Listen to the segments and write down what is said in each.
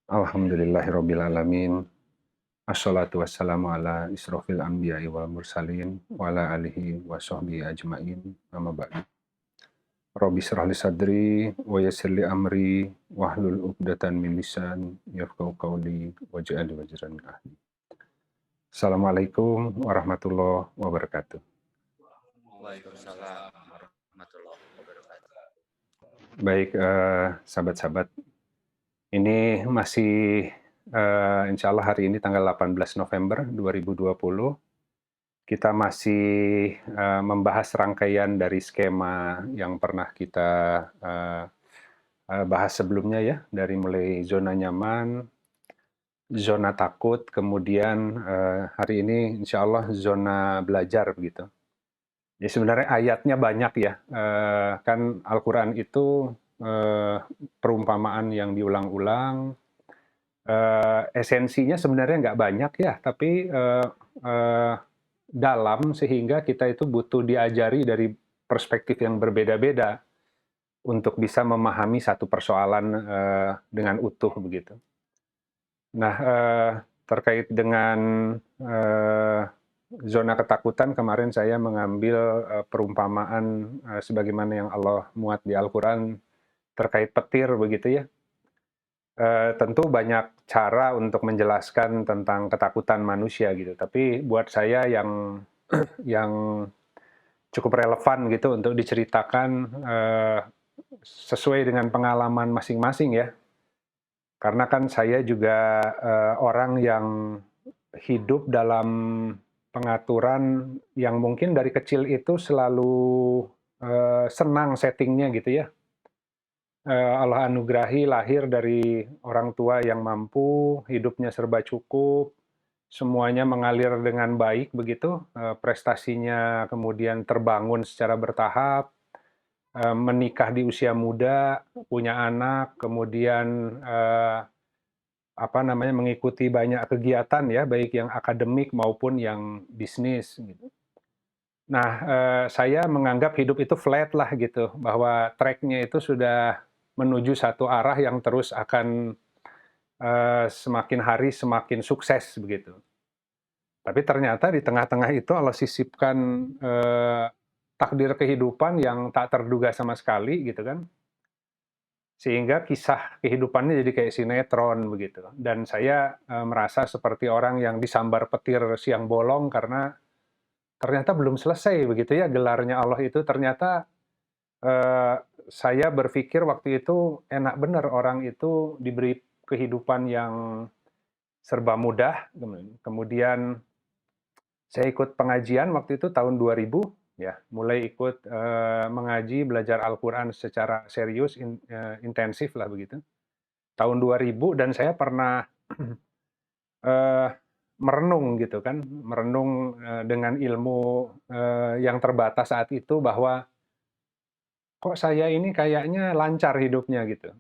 Alhamdulillahirrabbilalamin. Assalatu wassalamu ala israfil anbiya'i wal mursalin wa ala alihi wa sahbihi ajma'in. Amma ba'du. Rabbi shrah li sadri wa yassir li amri wahlul 'uqdatam min lisani yafqahu qawli waj'al li wazran min ahli. Assalamualaikum warahmatullahi wabarakatuh. Waalaikumsalam warahmatullahi wabarakatuh. Baik, sahabat-sahabat, ini masih insya Allah hari ini tanggal 18 November 2020. Kita masih membahas rangkaian dari skema yang pernah kita bahas sebelumnya ya, dari mulai zona nyaman, zona takut, kemudian hari ini insya Allah zona belajar begitu. Ya sebenarnya ayatnya banyak ya, kan Al-Quran itu perumpamaan yang diulang-ulang, esensinya sebenarnya nggak banyak ya, tapi dalam sehingga kita itu butuh diajari dari perspektif yang berbeda-beda untuk bisa memahami satu persoalan dengan utuh begitu. Nah, terkait dengan zona ketakutan, kemarin saya mengambil perumpamaan sebagaimana yang Allah muat di Al-Quran terkait petir begitu ya. Tentu banyak cara untuk menjelaskan tentang ketakutan manusia gitu, tapi buat saya yang cukup relevan gitu untuk diceritakan sesuai dengan pengalaman masing-masing ya. Karena kan saya juga orang yang hidup dalam pengaturan yang mungkin dari kecil itu selalu senang settingnya gitu ya. Allah anugerahi lahir dari orang tua yang mampu, hidupnya serba cukup, semuanya mengalir dengan baik begitu, prestasinya kemudian terbangun secara bertahap, menikah di usia muda, punya anak, kemudian mengikuti banyak kegiatan ya, baik yang akademik maupun yang bisnis gitu. Nah, saya menganggap hidup itu flat lah gitu, bahwa track-nya itu sudah menuju satu arah yang terus akan semakin hari semakin sukses begitu. Tapi ternyata di tengah-tengah itu Allah sisipkan takdir kehidupan yang tak terduga sama sekali gitu kan. Sehingga kisah kehidupannya jadi kayak sinetron begitu. Dan saya merasa seperti orang yang disambar petir siang bolong karena ternyata belum selesai begitu ya gelarnya Allah itu. Ternyata saya berpikir waktu itu enak benar orang itu diberi kehidupan yang serba mudah. Kemudian saya ikut pengajian waktu itu tahun 2000 ya, mulai ikut mengaji, belajar Al-Quran secara serius, intensif lah begitu. Tahun 2000 dan saya pernah merenung gitu kan, merenung dengan ilmu yang terbatas saat itu bahwa kok saya ini kayaknya lancar hidupnya gitu.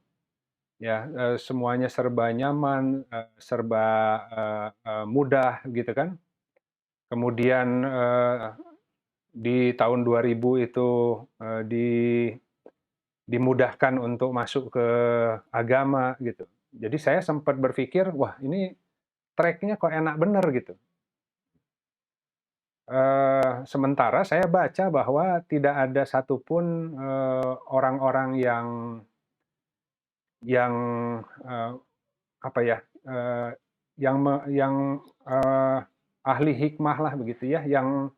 Ya, semuanya serba nyaman, serba mudah gitu kan. Kemudian di tahun 2000 itu dimudahkan untuk masuk ke agama gitu. Jadi saya sempat berpikir, wah ini track-nya kok enak bener gitu. Sementara saya baca bahwa tidak ada satupun orang-orang yang eh, apa ya, yang ahli hikmah lah begitu ya, yang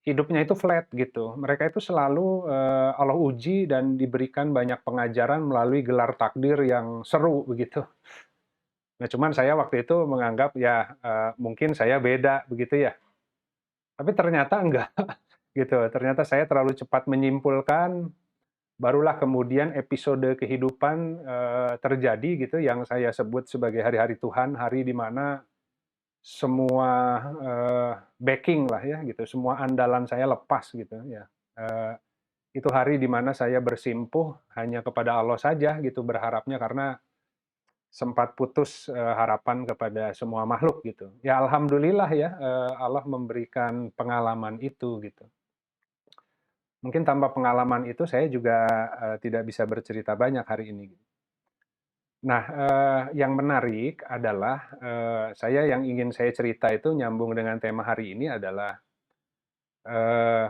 hidupnya itu flat gitu. Mereka itu selalu Allah uji dan diberikan banyak pengajaran melalui gelar takdir yang seru begitu. Nah, cuman saya waktu itu menganggap ya mungkin saya beda begitu ya. Tapi ternyata enggak gitu. Ternyata saya terlalu cepat menyimpulkan, barulah kemudian episode kehidupan terjadi gitu yang saya sebut sebagai hari-hari Tuhan, hari di mana semua backing lah ya gitu, semua andalan saya lepas gitu ya. Itu hari di mana saya bersimpuh hanya kepada Allah saja gitu berharapnya karena sempat putus harapan kepada semua makhluk gitu. Ya alhamdulillah ya Allah memberikan pengalaman itu gitu. Mungkin tanpa pengalaman itu saya juga tidak bisa bercerita banyak hari ini. Nah, yang menarik adalah yang ingin saya cerita itu nyambung dengan tema hari ini adalah eh,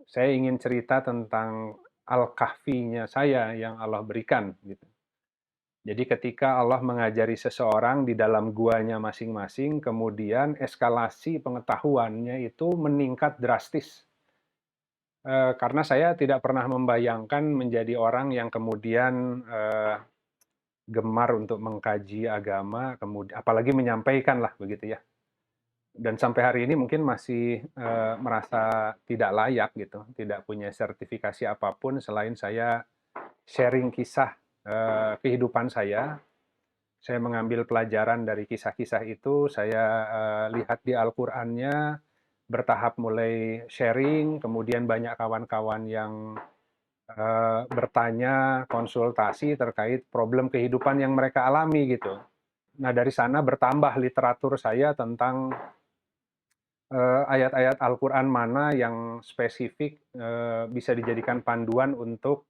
saya ingin cerita tentang al-kahfinya saya yang Allah berikan gitu. Jadi ketika Allah mengajari seseorang di dalam guanya masing-masing, kemudian eskalasi pengetahuannya itu meningkat drastis. Karena saya tidak pernah membayangkan menjadi orang yang kemudian gemar untuk mengkaji agama, kemudian apalagi menyampaikan lah begitu ya. Dan sampai hari ini mungkin masih merasa tidak layak gitu, tidak punya sertifikasi apapun selain saya sharing kisah kehidupan saya. Saya mengambil pelajaran dari kisah-kisah itu, saya lihat di Al-Qur'annya, bertahap mulai sharing, kemudian banyak kawan-kawan yang bertanya, konsultasi terkait problem kehidupan yang mereka alami gitu. Nah, dari sana bertambah literatur saya tentang ayat-ayat Al-Quran mana yang spesifik bisa dijadikan panduan untuk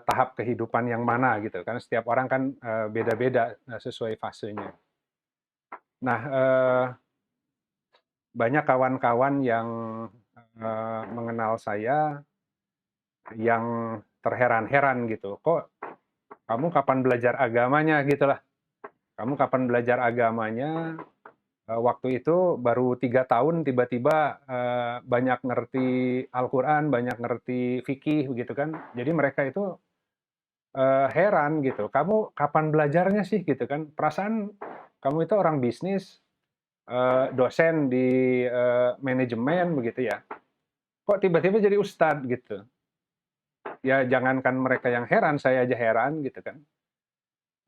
tahap kehidupan yang mana gitu. Karena setiap orang kan beda-beda sesuai fasenya. Nah, banyak kawan-kawan yang mengenal saya yang terheran-heran gitu. Kok kamu kapan belajar agamanya gitulah. Kamu kapan belajar agamanya? Waktu itu baru 3 tahun tiba-tiba banyak ngerti Al-Quran, banyak ngerti fikih begitu kan. Jadi mereka itu heran gitu. Kamu kapan belajarnya sih gitu kan? Perasaan kamu itu orang bisnis, dosen di manajemen begitu ya. Kok tiba-tiba jadi ustadz gitu? Ya jangankan mereka yang heran, saya aja heran gitu kan.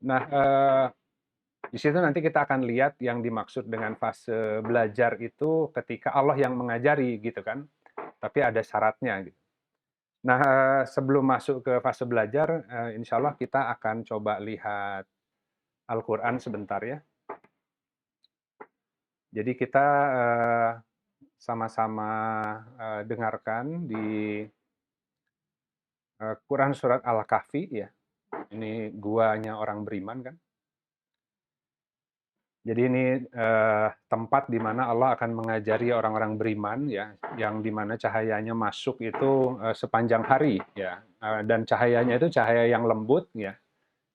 Nah, di situ nanti kita akan lihat yang dimaksud dengan fase belajar itu ketika Allah yang mengajari gitu kan. Tapi ada syaratnya gitu. Nah, sebelum masuk ke fase belajar, insya Allah kita akan coba lihat Al-Quran sebentar ya. Jadi kita sama-sama dengarkan di Quran surat Al-Kahfi ya. Ini guanya orang beriman kan. Jadi ini tempat di mana Allah akan mengajari orang-orang beriman ya, yang di mana cahayanya masuk itu sepanjang hari ya, dan cahayanya itu cahaya yang lembut ya.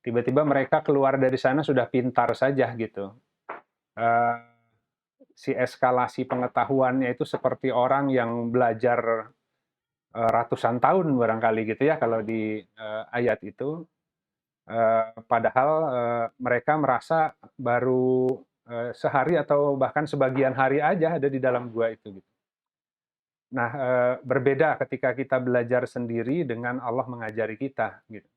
Tiba-tiba mereka keluar dari sana sudah pintar saja gitu. Uh, si eskalasi pengetahuannya itu seperti orang yang belajar ratusan tahun barangkali gitu ya kalau di ayat itu. Padahal mereka merasa baru sehari atau bahkan sebagian hari aja ada di dalam gua itu. Gitu. Nah, berbeda ketika kita belajar sendiri dengan Allah mengajari kita. Gitu.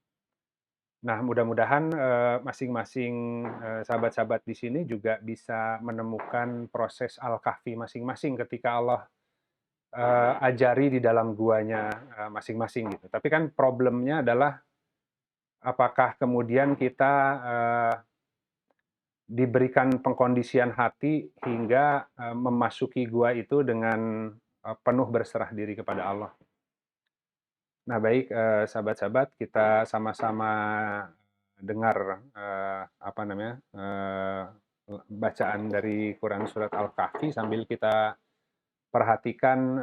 Nah, mudah-mudahan masing-masing sahabat-sahabat di sini juga bisa menemukan proses Al-Kahfi masing-masing ketika Allah ajari di dalam guanya masing-masing. Gitu. Tapi kan problemnya adalah apakah kemudian kita diberikan pengkondisian hati hingga memasuki gua itu dengan penuh berserah diri kepada Allah. Nah, baik sahabat-sahabat, kita sama-sama dengar bacaan dari Quran surat Al-Kahfi sambil kita perhatikan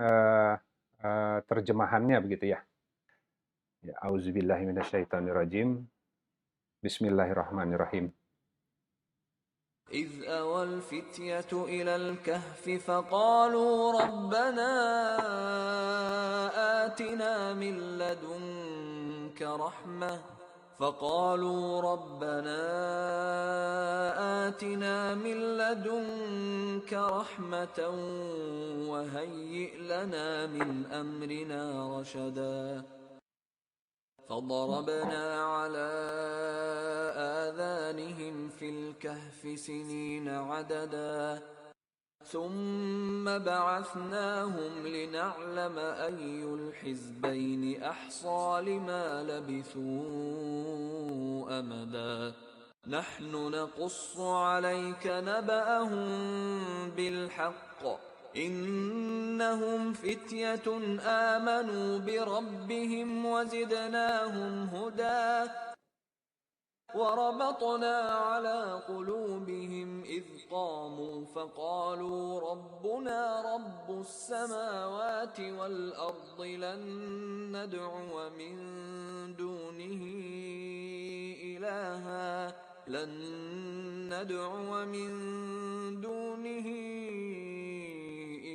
terjemahannya begitu ya. Ya, auzubillahi minasyaitonirrajim. Bismillahirrahmanirrahim. إذ أوى الفتية إلى الكهف فقالوا ربنا آتنا من لدنك رحمة وهيئ لنا من أمرنا رشدا فضربنا على آذانهم في الكهف سنين عددا ثم بعثناهم لنعلم أي الحزبين أحصى لما لبثوا أمدا نحن نقص عليك نبأهم بالحق إنهم فتية آمنوا بربهم وزدناهم هدى وربطنا على قلوبهم إذ قاموا فقالوا ربنا رب السماوات والأرض من دونه إلها لن ندعو من دونه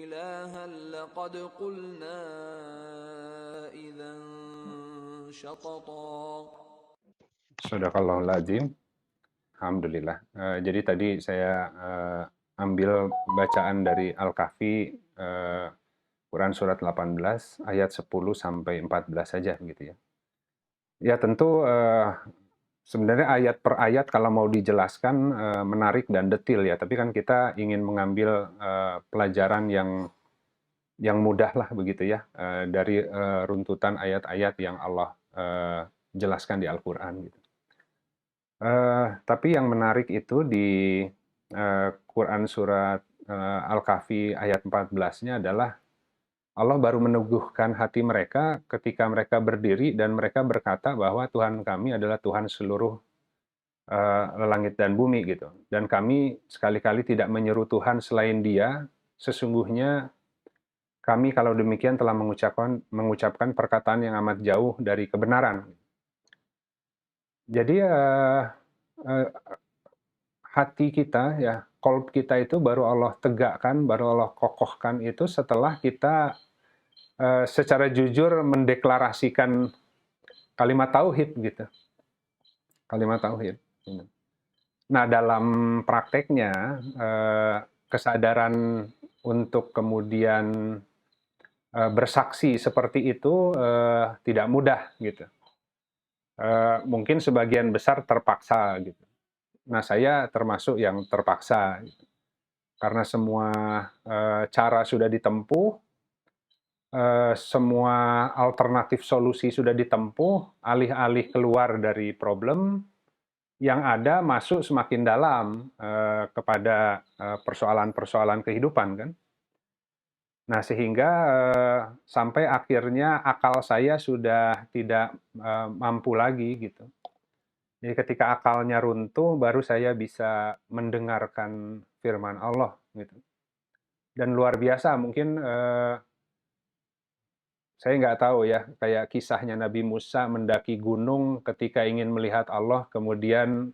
إلها لقد قلنا إذا شططا. Shadaqallahul Azim. Alhamdulillah. Jadi tadi saya ambil bacaan dari Al-Kahfi, Quran surat 18 ayat 10 sampai 14 saja gitu ya. Ya tentu sebenarnya ayat per ayat kalau mau dijelaskan menarik dan detil ya, tapi kan kita ingin mengambil pelajaran yang mudah lah begitu ya, dari runtutan ayat-ayat yang Allah jelaskan di Al-Quran gitu. Tapi yang menarik itu di Quran surat Al-Kahfi ayat 14-nya adalah Allah baru meneguhkan hati mereka ketika mereka berdiri dan mereka berkata bahwa Tuhan kami adalah Tuhan seluruh langit dan bumi gitu. Dan kami sekali-kali tidak menyeru Tuhan selain Dia. Sesungguhnya kami kalau demikian telah mengucapkan perkataan yang amat jauh dari kebenaran. Jadi hati kita ya, qalb kita itu baru Allah tegakkan, baru Allah kokohkan itu setelah kita secara jujur mendeklarasikan kalimat tauhid gitu. Kalimat tauhid. Nah, dalam prakteknya kesadaran untuk kemudian bersaksi seperti itu tidak mudah gitu. Mungkin sebagian besar terpaksa gitu. Nah, saya termasuk yang terpaksa gitu. Karena semua cara sudah ditempuh, semua alternatif solusi sudah ditempuh, alih-alih keluar dari problem, yang ada masuk semakin dalam kepada persoalan-persoalan kehidupan kan. Nah, sehingga sampai akhirnya akal saya sudah tidak mampu lagi gitu. Jadi ketika akalnya runtuh, baru saya bisa mendengarkan firman Allah gitu. Dan luar biasa, mungkin saya nggak tahu ya, kayak kisahnya Nabi Musa mendaki gunung ketika ingin melihat Allah, kemudian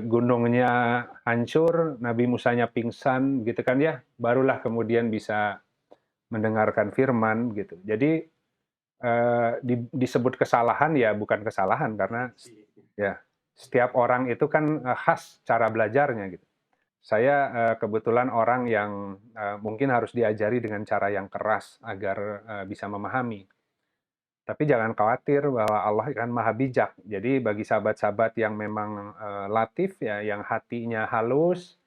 gunungnya hancur, Nabi Musanya pingsan gitu kan ya, barulah kemudian bisa mendengarkan firman gitu. Jadi disebut kesalahan ya bukan kesalahan karena ya setiap orang itu kan khas cara belajarnya gitu. Saya kebetulan orang yang mungkin harus diajari dengan cara yang keras agar bisa memahami. Tapi jangan khawatir bahwa Allah kan maha bijak. Jadi bagi sahabat-sahabat yang memang latif ya, yang hatinya halus,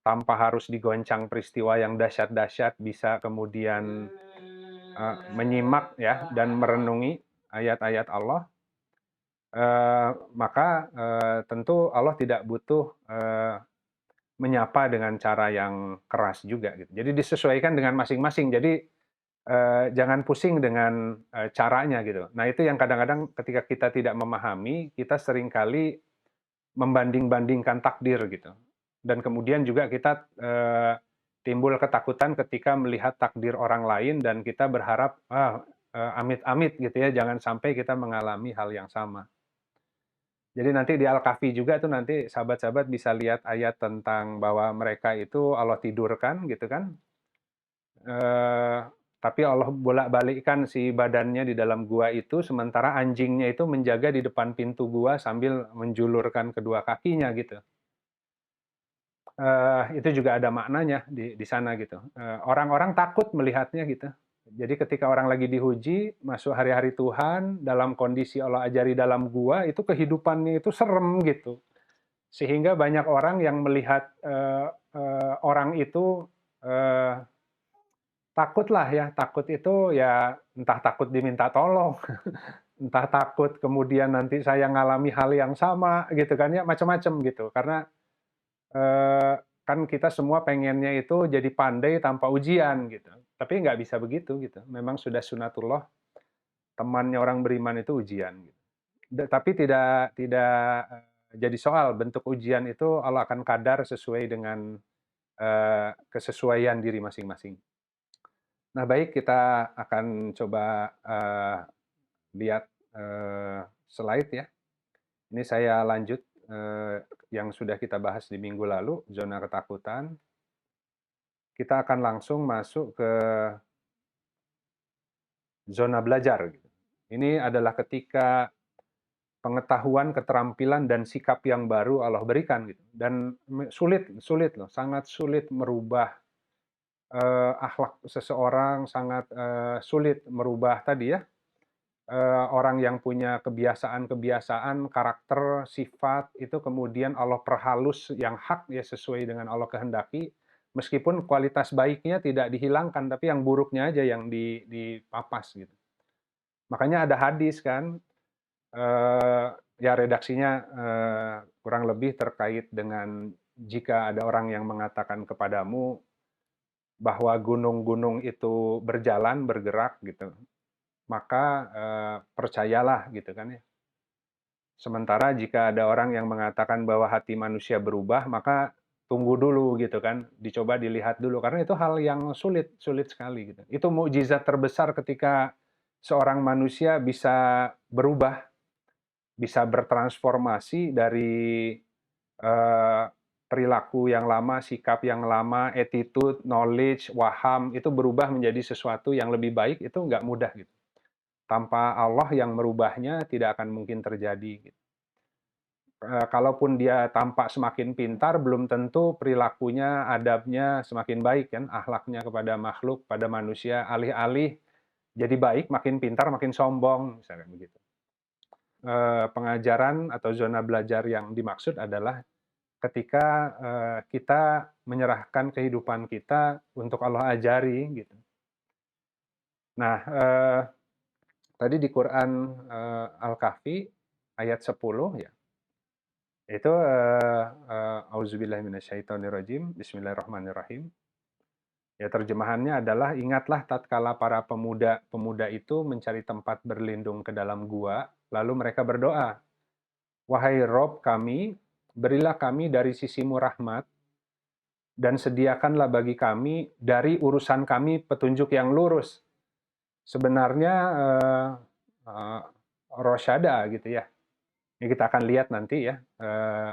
tanpa harus digoncang peristiwa yang dahsyat-dahsyat, bisa kemudian menyimak ya dan merenungi ayat-ayat Allah, maka tentu Allah tidak butuh menyapa dengan cara yang keras juga gitu. Jadi disesuaikan dengan masing-masing. Jadi jangan pusing dengan caranya gitu. Nah, itu yang kadang-kadang ketika kita tidak memahami, kita seringkali membanding-bandingkan takdir gitu. Dan kemudian juga kita timbul ketakutan ketika melihat takdir orang lain dan kita berharap amit-amit gitu ya, jangan sampai kita mengalami hal yang sama. Jadi nanti di Al-Kahfi juga tuh nanti sahabat-sahabat bisa lihat ayat tentang bahwa mereka itu Allah tidurkan gitu kan. Tapi Allah bolak-balikkan si badannya di dalam gua itu, sementara anjingnya itu menjaga di depan pintu gua sambil menjulurkan kedua kakinya gitu. Itu juga ada maknanya di sana gitu. Orang-orang takut melihatnya gitu. Jadi ketika orang lagi diuji, masuk hari-hari Tuhan, dalam kondisi Allah ajari dalam gua, itu kehidupannya itu serem gitu. Sehingga banyak orang yang melihat orang itu takutlah ya, takut itu ya entah takut diminta tolong, entah takut kemudian nanti saya ngalami hal yang sama gitu kan ya, macam-macam gitu. Karena kan kita semua pengennya itu jadi pandai tanpa ujian gitu. Tapi nggak bisa begitu gitu. Memang sudah sunatullah, temannya orang beriman itu ujian gitu. Tapi tidak jadi soal. Bentuk ujian itu Allah akan kadar sesuai dengan kesesuaian diri masing-masing. Nah, baik, kita akan coba lihat slide ya. Ini saya lanjut yang sudah kita bahas di minggu lalu, zona ketakutan. Kita akan langsung masuk ke zona belajar. Ini adalah ketika pengetahuan, keterampilan, dan sikap yang baru Allah berikan. Dan sulit loh, sangat sulit merubah akhlak seseorang, sangat sulit merubah tadi ya, orang yang punya kebiasaan-kebiasaan, karakter, sifat, itu kemudian Allah perhalus yang hak ya sesuai dengan Allah kehendaki, meskipun kualitas baiknya tidak dihilangkan, tapi yang buruknya aja yang dipapas gitu. Makanya ada hadis kan, ya redaksinya kurang lebih terkait dengan jika ada orang yang mengatakan kepadamu bahwa gunung-gunung itu berjalan, bergerak gitu, maka percayalah gitu kan ya. Sementara jika ada orang yang mengatakan bahwa hati manusia berubah, maka tunggu dulu gitu kan, dicoba dilihat dulu, karena itu hal yang sulit sekali gitu. Itu mukjizat terbesar ketika seorang manusia bisa berubah, bisa bertransformasi dari perilaku yang lama, sikap yang lama, attitude, knowledge, waham, itu berubah menjadi sesuatu yang lebih baik, itu nggak mudah gitu. Tanpa Allah yang merubahnya tidak akan mungkin terjadi gitu. Kalaupun dia tampak semakin pintar, belum tentu perilakunya, adabnya semakin baik kan, akhlaknya kepada makhluk, pada manusia, alih-alih jadi baik, makin pintar, makin sombong, misalnya begitu. Pengajaran atau zona belajar yang dimaksud adalah ketika kita menyerahkan kehidupan kita untuk Allah ajari gitu. Nah, tadi di Quran Al-Kahfi ayat 10 ya. Itu auzubillahi minasyaitonirrajim, bismillahirrahmanirrahim. Ya, terjemahannya adalah ingatlah tatkala para pemuda itu mencari tempat berlindung ke dalam gua, lalu mereka berdoa, wahai Rob kami, berilah kami dari sisimu rahmat, dan sediakanlah bagi kami dari urusan kami petunjuk yang lurus. Sebenarnya rosyada gitu ya. Ini kita akan lihat nanti ya.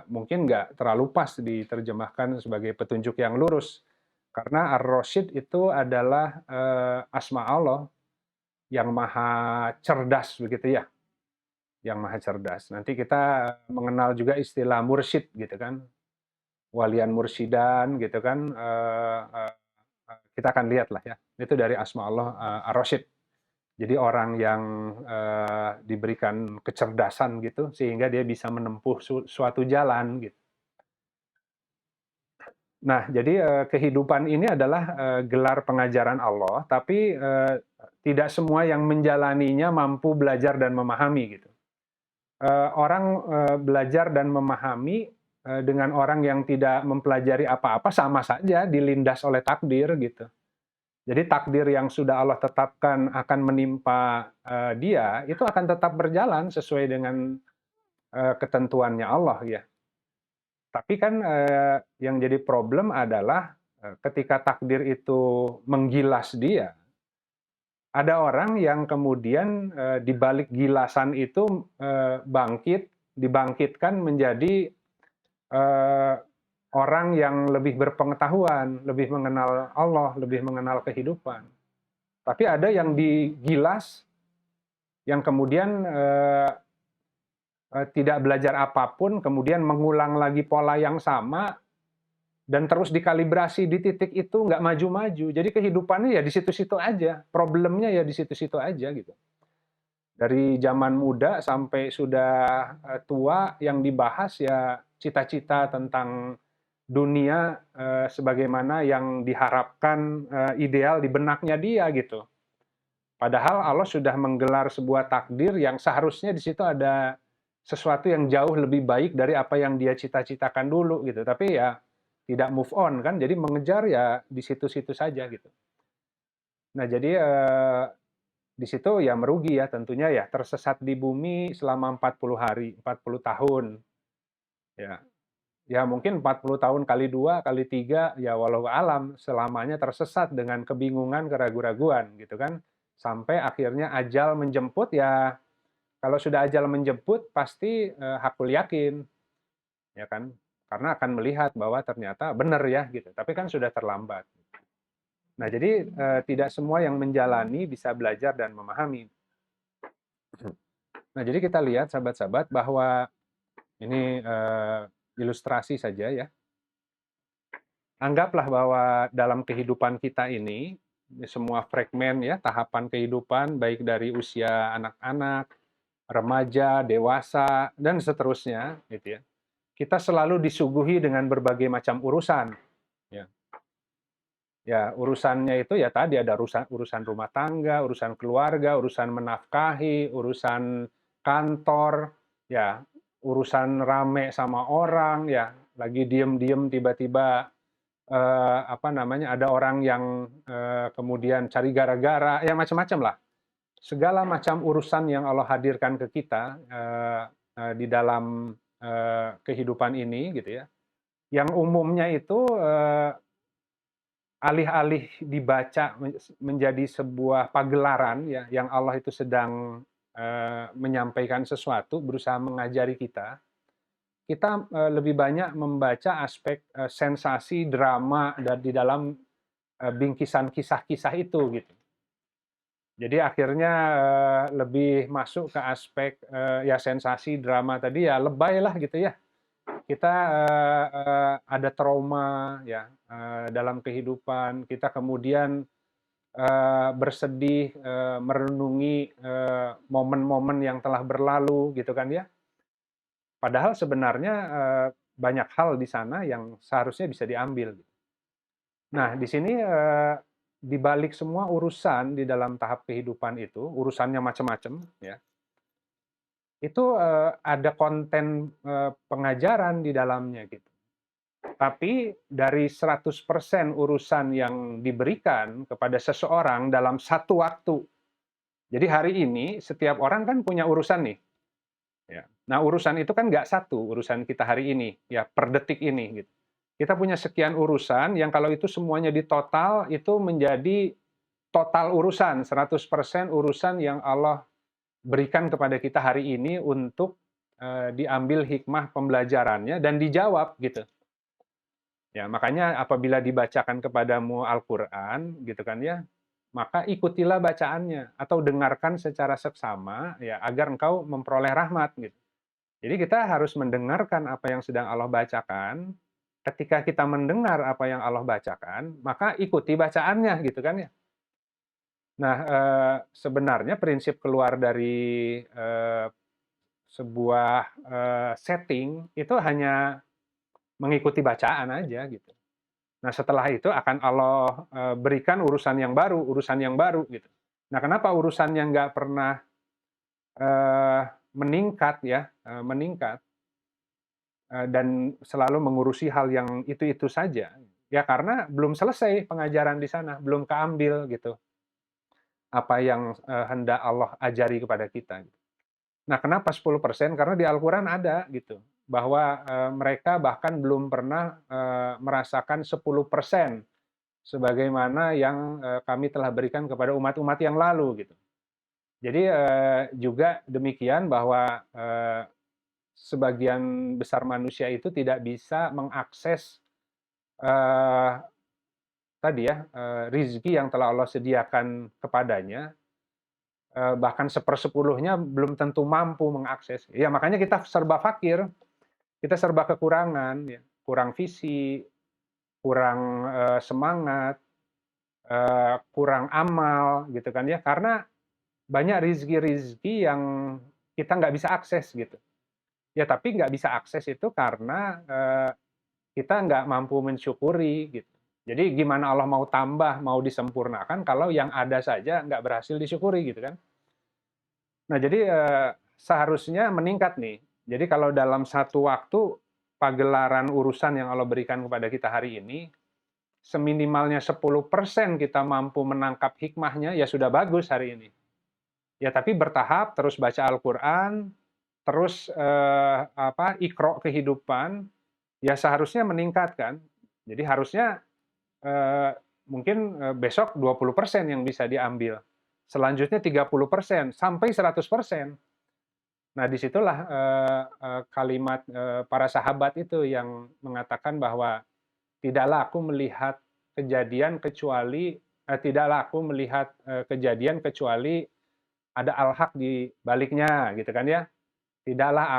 Mungkin nggak terlalu pas diterjemahkan sebagai petunjuk yang lurus. Karena Ar-Rasyid itu adalah asma Allah yang maha cerdas begitu ya. Yang maha cerdas. Nanti kita mengenal juga istilah mursyid gitu kan. Walian mursidan gitu kan, kita akan lihat lah ya, itu dari asma Allah Ar-Rasyid. Jadi orang yang diberikan kecerdasan gitu sehingga dia bisa menempuh suatu jalan gitu. Nah, jadi kehidupan ini adalah gelar pengajaran Allah, tapi tidak semua yang menjalaninya mampu belajar dan memahami gitu. Orang belajar dan memahami dengan orang yang tidak mempelajari apa-apa sama saja dilindas oleh takdir gitu. Jadi takdir yang sudah Allah tetapkan akan menimpa dia itu akan tetap berjalan sesuai dengan ketentuannya Allah ya. Tapi kan yang jadi problem adalah ketika takdir itu menggilas dia, ada orang yang kemudian di balik gilasan itu dibangkitkan menjadi orang yang lebih berpengetahuan, lebih mengenal Allah, lebih mengenal kehidupan. Tapi ada yang digilas, yang kemudian tidak belajar apapun, kemudian mengulang lagi pola yang sama, dan terus dikalibrasi di titik itu nggak maju-maju. Jadi kehidupannya ya di situ-situ aja, problemnya ya di situ-situ aja gitu. Dari zaman muda sampai sudah tua yang dibahas ya cita-cita tentang dunia sebagaimana yang diharapkan ideal di benaknya dia gitu. Padahal Allah sudah menggelar sebuah takdir yang seharusnya di situ ada sesuatu yang jauh lebih baik dari apa yang dia cita-citakan dulu gitu. Tapi ya tidak move on kan, jadi mengejar ya di situ-situ saja gitu. Nah, jadi di situ ya merugi ya tentunya ya, tersesat di bumi selama 40 hari, 40 tahun. Ya, ya mungkin 40 tahun kali 2 kali 3 ya walau alam selamanya tersesat dengan kebingungan, keraguan-raguan gitu kan. Sampai akhirnya ajal menjemput ya, kalau sudah ajal menjemput pasti hakul yakin ya kan. Karena akan melihat bahwa ternyata benar ya gitu. Tapi kan sudah terlambat. Nah, jadi tidak semua yang menjalani bisa belajar dan memahami. Nah, jadi kita lihat sahabat-sahabat bahwa ini ilustrasi saja ya. Anggaplah bahwa dalam kehidupan kita ini semua fragmen ya, tahapan kehidupan baik dari usia anak-anak, remaja, dewasa dan seterusnya gitu ya. Kita selalu disuguhi dengan berbagai macam urusan ya. Ya, urusannya itu ya tadi ada urusan rumah tangga, urusan keluarga, urusan menafkahi, urusan kantor, ya, urusan rame sama orang, ya, lagi diem-diem tiba-tiba apa namanya ada orang yang kemudian cari gara-gara, ya macam-macam lah. Segala macam urusan yang Allah hadirkan ke kita di dalam kehidupan ini, gitu ya. Yang umumnya itu alih-alih dibaca menjadi sebuah pagelaran ya yang Allah itu sedang menyampaikan sesuatu, berusaha mengajari kita, kita lebih banyak membaca aspek sensasi, drama dan di dalam bingkisan kisah-kisah itu gitu. Jadi akhirnya lebih masuk ke aspek ya sensasi, drama tadi ya lebay lah gitu ya. Kita ada trauma ya dalam kehidupan, kita kemudian bersedih, merenungi momen-momen yang telah berlalu gitu kan ya. Padahal sebenarnya banyak hal di sana yang seharusnya bisa diambil. Nah, di sini di balik semua urusan di dalam tahap kehidupan itu, urusannya macam-macam ya. Itu ada konten pengajaran di dalamnya gitu. Tapi dari 100% urusan yang diberikan kepada seseorang dalam satu waktu. Jadi hari ini setiap orang kan punya urusan nih. Ya. Nah urusan itu kan nggak satu, urusan kita hari ini, ya per detik ini. Gitu. Kita punya sekian urusan yang kalau itu semuanya ditotal, itu menjadi total urusan, 100% urusan yang Allah berikan kepada kita hari ini untuk diambil hikmah pembelajarannya dan dijawab gitu. Ya, makanya apabila dibacakan kepadamu Al-Qur'an gitu kan ya, maka ikutilah bacaannya atau dengarkan secara seksama ya agar engkau memperoleh rahmat gitu. Jadi kita harus mendengarkan apa yang sedang Allah bacakan. Ketika kita mendengar apa yang Allah bacakan, maka ikuti bacaannya gitu kan ya. Nah, sebenarnya prinsip keluar dari sebuah setting itu hanya mengikuti bacaan aja gitu. Nah, setelah itu akan Allah berikan urusan yang baru gitu. Nah, kenapa urusannya nggak pernah meningkat ya, meningkat dan selalu mengurusi hal yang itu-itu saja? Ya karena belum selesai pengajaran di sana, belum keambil gitu apa yang hendak Allah ajari kepada kita. Nah, kenapa 10%? Karena di Al-Quran ada gitu bahwa mereka bahkan belum pernah merasakan 10% sebagaimana yang kami telah berikan kepada umat-umat yang lalu gitu. Jadi juga demikian bahwa sebagian besar manusia itu tidak bisa mengakses tadi ya rizki yang telah Allah sediakan kepadanya, bahkan 1/10-nya belum tentu mampu mengakses. Ya makanya kita serba fakir, kita serba kekurangan, ya. Kurang visi, kurang semangat, kurang amal gitu kan ya, karena banyak rizki-rizki yang kita nggak bisa akses gitu. Ya tapi nggak bisa akses itu karena kita nggak mampu mensyukuri gitu. Jadi gimana Allah mau tambah, mau disempurnakan kalau yang ada saja nggak berhasil disyukuri gitu kan. Nah jadi seharusnya meningkat nih. Jadi kalau dalam satu waktu pagelaran urusan yang Allah berikan kepada kita hari ini, seminimalnya 10% kita mampu menangkap hikmahnya, ya sudah bagus hari ini. Ya tapi bertahap, terus baca Al-Quran, terus ikro kehidupan, ya seharusnya meningkat kan. Jadi harusnya eh, mungkin besok 20% yang bisa diambil. Selanjutnya 30% sampai 100%. Nah, disitulah kalimat para sahabat itu yang mengatakan bahwa tidaklah aku melihat kejadian kecuali tidaklah aku melihat kejadian kecuali ada al-haq di baliknya, gitu kan ya. Tidaklah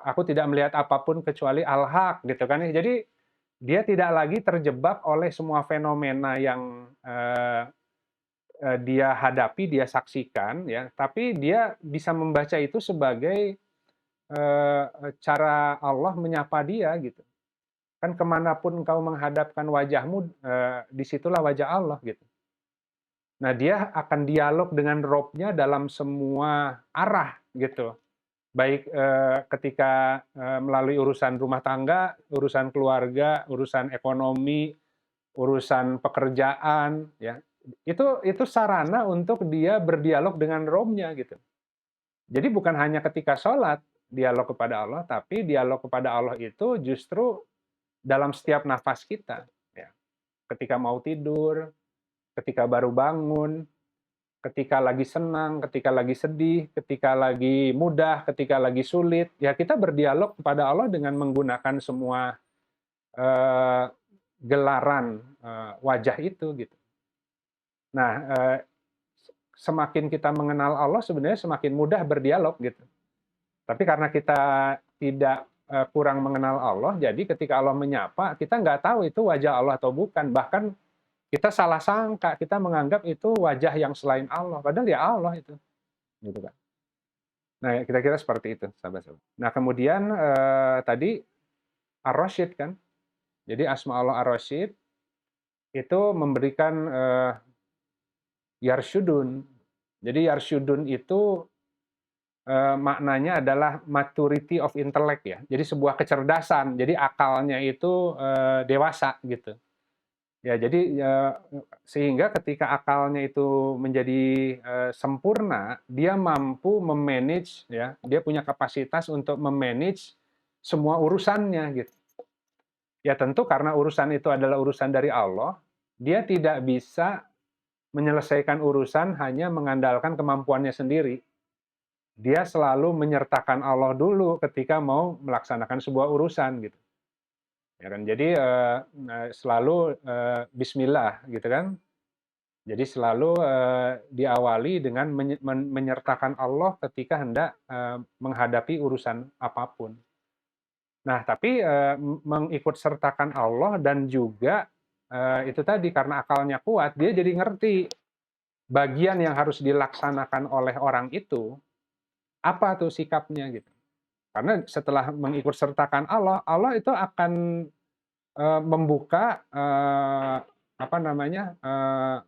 aku tidak melihat apapun kecuali al-haq, gitu kan ya. Jadi dia tidak lagi terjebak oleh semua fenomena yang dia hadapi, dia saksikan, ya, tapi dia bisa membaca itu sebagai cara Allah menyapa dia gitu. Kan kemanapun engkau menghadapkan wajahmu, disitulah wajah Allah gitu. Nah dia akan dialog dengan Robnya dalam semua arah gitu. Baik ketika melalui urusan rumah tangga, urusan keluarga, urusan ekonomi, urusan pekerjaan, ya itu sarana untuk dia berdialog dengan Robnya gitu. Jadi bukan hanya ketika sholat dialog kepada Allah, tapi dialog kepada Allah itu justru dalam setiap nafas kita. Ya. Ketika mau tidur, ketika baru bangun, ketika lagi senang, ketika lagi sedih, ketika lagi mudah, ketika lagi sulit, ya kita berdialog kepada Allah dengan menggunakan semua eh, gelaran wajah itu gitu. Nah, semakin kita mengenal Allah sebenarnya semakin mudah berdialog gitu. Tapi karena kita tidak kurang mengenal Allah, jadi ketika Allah menyapa, kita nggak tahu itu wajah Allah atau bukan. Bahkan kita salah sangka, kita menganggap itu wajah yang selain Allah. Padahal ya Allah itu. Gitu kan. Nah, kira-kira seperti itu, sahabat-sahabat. Nah, kemudian tadi Ar-Rasyid kan. Jadi Asma Allah Ar-Rasyid itu memberikan Yarsyudun. Jadi Yarsyudun itu maknanya adalah maturity of intellect ya. Jadi sebuah kecerdasan. Jadi akalnya itu dewasa gitu. Ya, jadi sehingga ketika akalnya itu menjadi sempurna, dia mampu memanage ya, dia punya kapasitas untuk memanage semua urusannya gitu. Ya tentu karena urusan itu adalah urusan dari Allah, dia tidak bisa menyelesaikan urusan hanya mengandalkan kemampuannya sendiri. Dia selalu menyertakan Allah dulu ketika mau melaksanakan sebuah urusan gitu. Ya kan? Jadi selalu Bismillah gitu kan. Jadi selalu diawali dengan menyertakan Allah ketika hendak menghadapi urusan apapun. Nah, tapi mengikut sertakan Allah dan juga itu tadi karena akalnya kuat, dia jadi ngerti bagian yang harus dilaksanakan oleh orang itu apa tuh sikapnya gitu. Karena setelah mengikut sertakan Allah, Allah itu akan membuka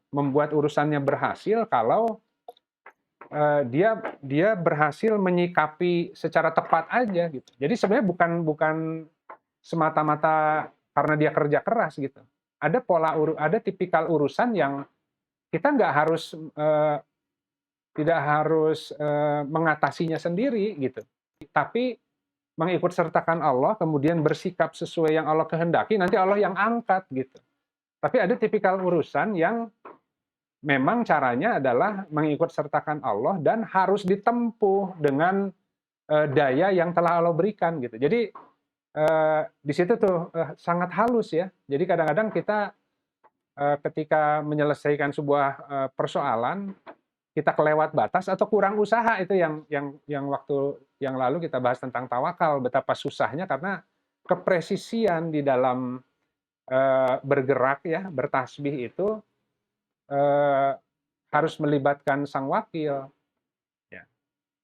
membuat urusannya berhasil kalau dia berhasil menyikapi secara tepat aja gitu. Jadi sebenarnya bukan semata-mata karena dia kerja keras gitu. Ada tipikal urusan yang kita nggak harus tidak harus mengatasinya sendiri gitu. Tapi mengikut sertakan Allah, kemudian bersikap sesuai yang Allah kehendaki, nanti Allah yang angkat gitu. Tapi ada tipikal urusan yang memang caranya adalah mengikut sertakan Allah dan harus ditempuh dengan daya yang telah Allah berikan gitu. Jadi di situ tuh sangat halus ya. Jadi kadang-kadang kita ketika menyelesaikan sebuah persoalan kita kelewat batas atau kurang usaha, itu yang waktu yang lalu kita bahas tentang tawakal, betapa susahnya karena kepresisian di dalam bergerak ya, bertasbih itu harus melibatkan sang wakil. Ya.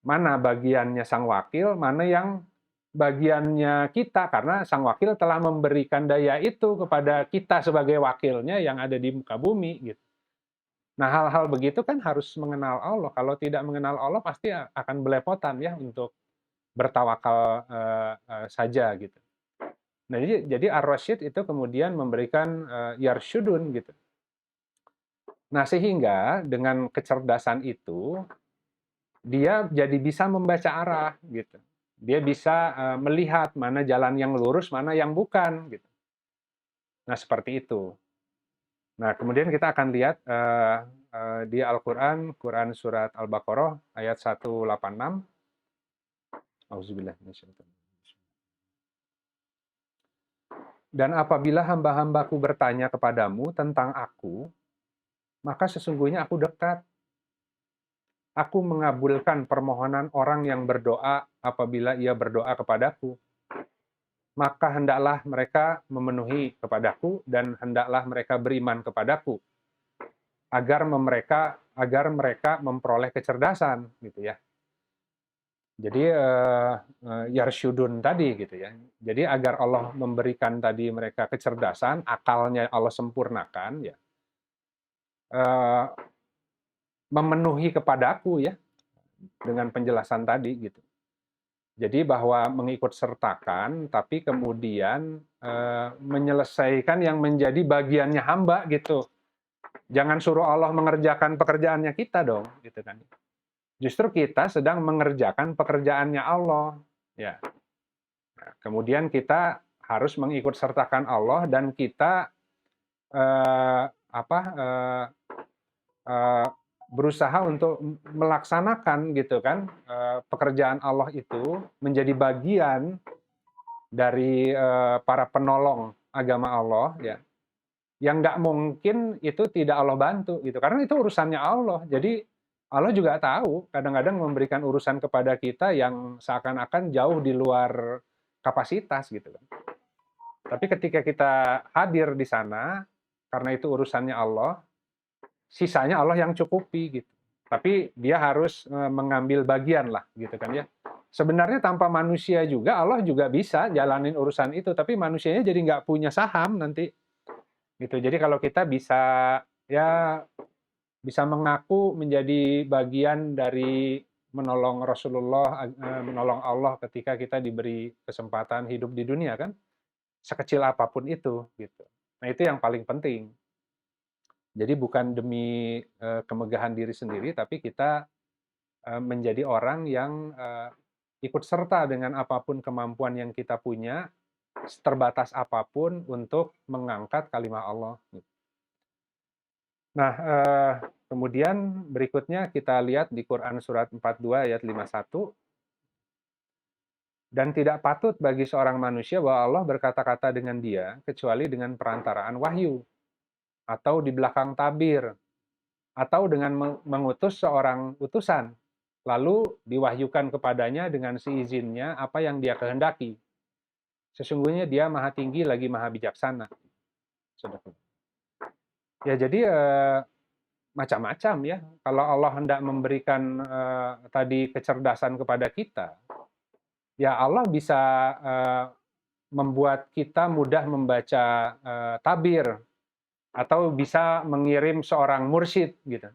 Mana bagiannya sang wakil, mana yang bagiannya kita, karena sang wakil telah memberikan daya itu kepada kita sebagai wakilnya yang ada di muka bumi gitu. Nah, hal-hal begitu kan harus mengenal Allah. Kalau tidak mengenal Allah pasti akan belepotan ya untuk bertawakal saja gitu. Nah, jadi Ar-Rasyid itu kemudian memberikan Yarsyudun gitu. Nah, sehingga dengan kecerdasan itu, dia jadi bisa membaca arah, gitu. Dia bisa melihat mana jalan yang lurus, mana yang bukan, gitu. Nah, seperti itu. Nah, kemudian kita akan lihat di Al-Quran, Quran Surat Al-Baqarah, ayat 186. Auzubillah minasyaitonir rajim. Dan apabila hamba-hambaku bertanya kepadamu tentang aku, maka sesungguhnya aku dekat. Aku mengabulkan permohonan orang yang berdoa apabila ia berdoa kepadaku. Maka hendaklah mereka memenuhi kepadaku dan hendaklah mereka beriman kepadaku agar mereka memperoleh kecerdasan, gitu ya. Jadi yarsyudun tadi, gitu ya. Jadi agar Allah memberikan tadi mereka kecerdasan, akalnya Allah sempurnakan, ya. Memenuhi kepadaku, ya, dengan penjelasan tadi, gitu. Jadi bahwa mengikut sertakan, tapi kemudian menyelesaikan yang menjadi bagiannya hamba, gitu. Jangan suruh Allah mengerjakan pekerjaannya kita dong, gitu kan. Justru kita sedang mengerjakan pekerjaannya Allah, ya. Nah, kemudian kita harus mengikut sertakan Allah dan kita berusaha untuk melaksanakan, gitu kan, pekerjaan Allah itu menjadi bagian dari para penolong agama Allah, ya, yang nggak mungkin itu tidak Allah bantu, gitu, karena itu urusannya Allah. Jadi Allah juga tahu kadang-kadang memberikan urusan kepada kita yang seakan-akan jauh di luar kapasitas, gitu kan. Tapi ketika kita hadir di sana, karena itu urusannya Allah, sisanya Allah yang cukupi, gitu. Tapi dia harus mengambil bagian lah, gitu kan ya. Sebenarnya tanpa manusia juga Allah juga bisa jalanin urusan itu, tapi manusianya jadi nggak punya saham nanti, gitu. Jadi kalau kita bisa bisa mengaku menjadi bagian dari menolong Rasulullah, menolong Allah ketika kita diberi kesempatan hidup di dunia, kan, sekecil apapun itu, gitu. Nah, itu yang paling penting. Jadi bukan demi kemegahan diri sendiri, tapi kita menjadi orang yang ikut serta dengan apapun kemampuan yang kita punya, terbatas apapun untuk mengangkat kalimat Allah. Nah, kemudian berikutnya kita lihat di Quran Surat 42 ayat 51. Dan tidak patut bagi seorang manusia bahwa Allah berkata-kata dengan dia, kecuali dengan perantaraan wahyu, atau di belakang tabir, atau dengan mengutus seorang utusan, lalu diwahyukan kepadanya dengan seizinnya apa yang dia kehendaki. Sesungguhnya dia maha tinggi lagi maha bijaksana. Ya, jadi macam-macam ya. Kalau Allah hendak memberikan tadi kecerdasan kepada kita, ya Allah bisa membuat kita mudah membaca tabir, atau bisa mengirim seorang mursyid, gitu.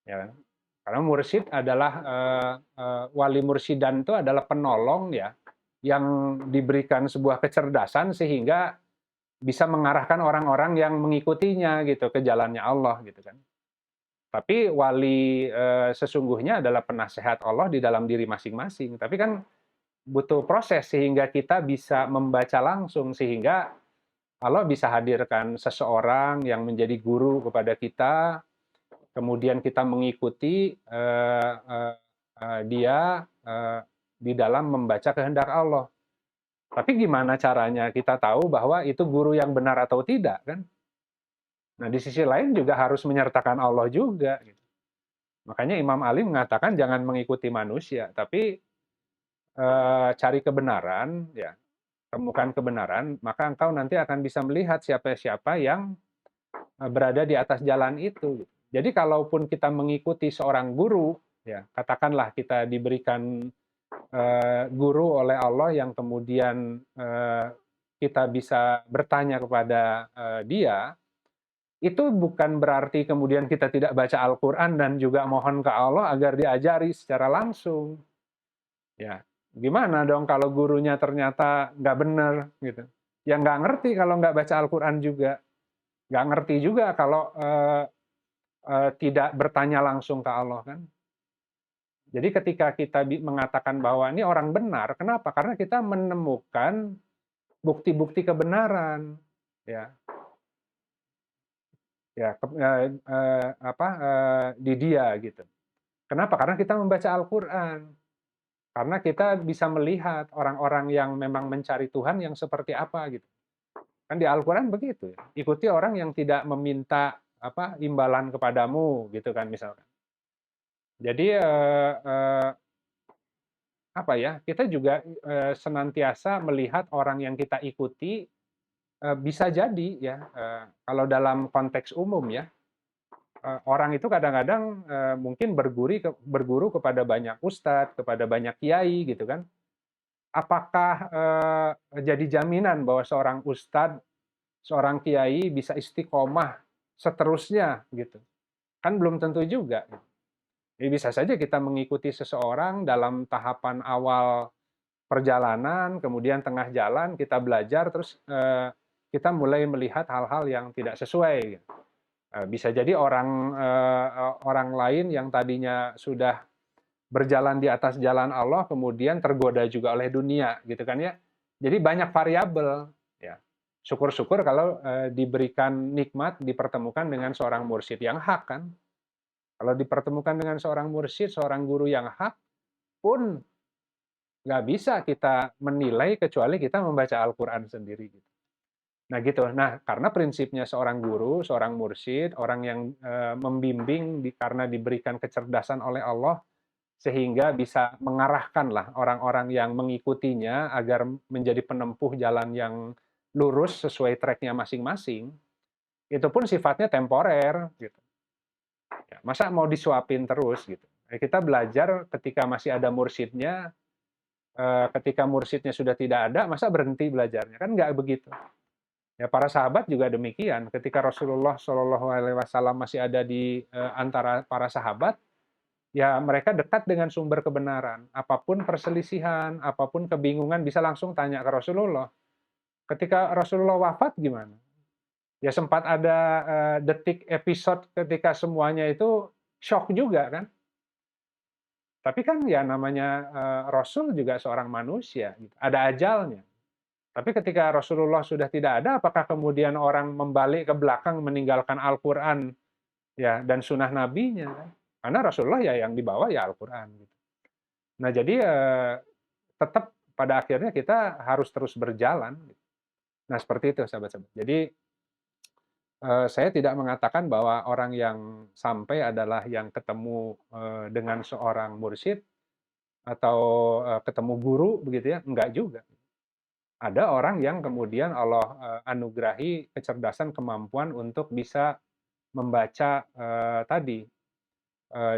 Ya, karena mursyid adalah wali mursidan itu adalah penolong, ya, yang diberikan sebuah kecerdasan sehingga bisa mengarahkan orang-orang yang mengikutinya, gitu, ke jalannya Allah, gitu kan. Tapi wali sesungguhnya adalah penasehat Allah di dalam diri masing-masing. Tapi kan butuh proses sehingga kita bisa membaca langsung, sehingga Allah bisa hadirkan seseorang yang menjadi guru kepada kita, kemudian kita mengikuti dia di dalam membaca kehendak Allah. Tapi gimana caranya kita tahu bahwa itu guru yang benar atau tidak, kan? Nah, di sisi lain juga harus menyertakan Allah juga, gitu. Makanya Imam Ali mengatakan jangan mengikuti manusia, tapi cari kebenaran, ya, temukan kebenaran, maka engkau nanti akan bisa melihat siapa-siapa yang berada di atas jalan itu. Jadi kalaupun kita mengikuti seorang guru, ya, katakanlah kita diberikan guru oleh Allah yang kemudian kita bisa bertanya kepada dia, itu bukan berarti kemudian kita tidak baca Al-Quran dan juga mohon ke Allah agar diajari secara langsung. Ya, gimana dong kalau gurunya ternyata nggak benar, gitu. Ya nggak ngerti kalau nggak baca Al-Quran juga. Nggak ngerti juga kalau tidak bertanya langsung ke Allah kan. Jadi ketika kita mengatakan bahwa ini orang benar, kenapa? Karena kita menemukan bukti-bukti kebenaran, ya, di dia gitu. Kenapa? Karena kita membaca Al-Quran. Karena kita bisa melihat orang-orang yang memang mencari Tuhan yang seperti apa gitu. Kan di Al-Quran begitu ya. Ikuti orang yang tidak meminta imbalan kepadamu gitu kan misalkan. Jadi kita juga senantiasa melihat orang yang kita ikuti bisa jadi ya kalau dalam konteks umum ya orang itu kadang-kadang mungkin berguru kepada banyak ustadz, kepada banyak kiai gitu kan. Apakah jadi jaminan bahwa seorang ustadz, seorang kiai bisa istiqomah seterusnya gitu? Kan belum tentu juga. Jadi bisa saja kita mengikuti seseorang dalam tahapan awal perjalanan, kemudian tengah jalan kita belajar, terus kita mulai melihat hal-hal yang tidak sesuai. Bisa jadi orang lain yang tadinya sudah berjalan di atas jalan Allah, kemudian tergoda juga oleh dunia, gitu kan ya. Jadi banyak variabel. Ya. Syukur-syukur kalau diberikan nikmat, dipertemukan dengan seorang mursyid yang hak kan. Kalau dipertemukan dengan seorang mursyid, seorang guru yang hak, pun nggak bisa kita menilai kecuali kita membaca Al-Quran sendiri. Gitu. Nah gitu. Nah karena prinsipnya seorang guru, seorang mursyid, orang yang membimbing karena diberikan kecerdasan oleh Allah, sehingga bisa mengarahkanlah orang-orang yang mengikutinya agar menjadi penempuh jalan yang lurus sesuai tracknya masing-masing. Itu pun sifatnya temporer. Gitu. Ya, masa mau disuapin terus gitu. Kita belajar ketika masih ada mursyidnya, ketika mursyidnya sudah tidak ada, masa berhenti belajarnya? Kan nggak begitu. Ya, para sahabat juga demikian. Ketika Rasulullah SAW masih ada di antara para sahabat, ya mereka dekat dengan sumber kebenaran. Apapun perselisihan, apapun kebingungan, bisa langsung tanya ke Rasulullah. Ketika Rasulullah wafat gimana? Ya sempat ada detik episode ketika semuanya itu shock juga kan. Tapi kan ya namanya Rasul juga seorang manusia, gitu. Ada ajalnya. Tapi ketika Rasulullah sudah tidak ada, apakah kemudian orang membalik ke belakang meninggalkan Al-Quran ya dan sunnah nabinya? Kan? Karena Rasulullah ya yang dibawa ya Al-Quran. Gitu. Nah jadi tetap pada akhirnya kita harus terus berjalan. Nah seperti itu sahabat-sahabat. Jadi saya tidak mengatakan bahwa orang yang sampai adalah yang ketemu dengan seorang mursyid atau ketemu guru begitu ya, enggak juga. Ada orang yang kemudian Allah anugerahi kecerdasan kemampuan untuk bisa membaca tadi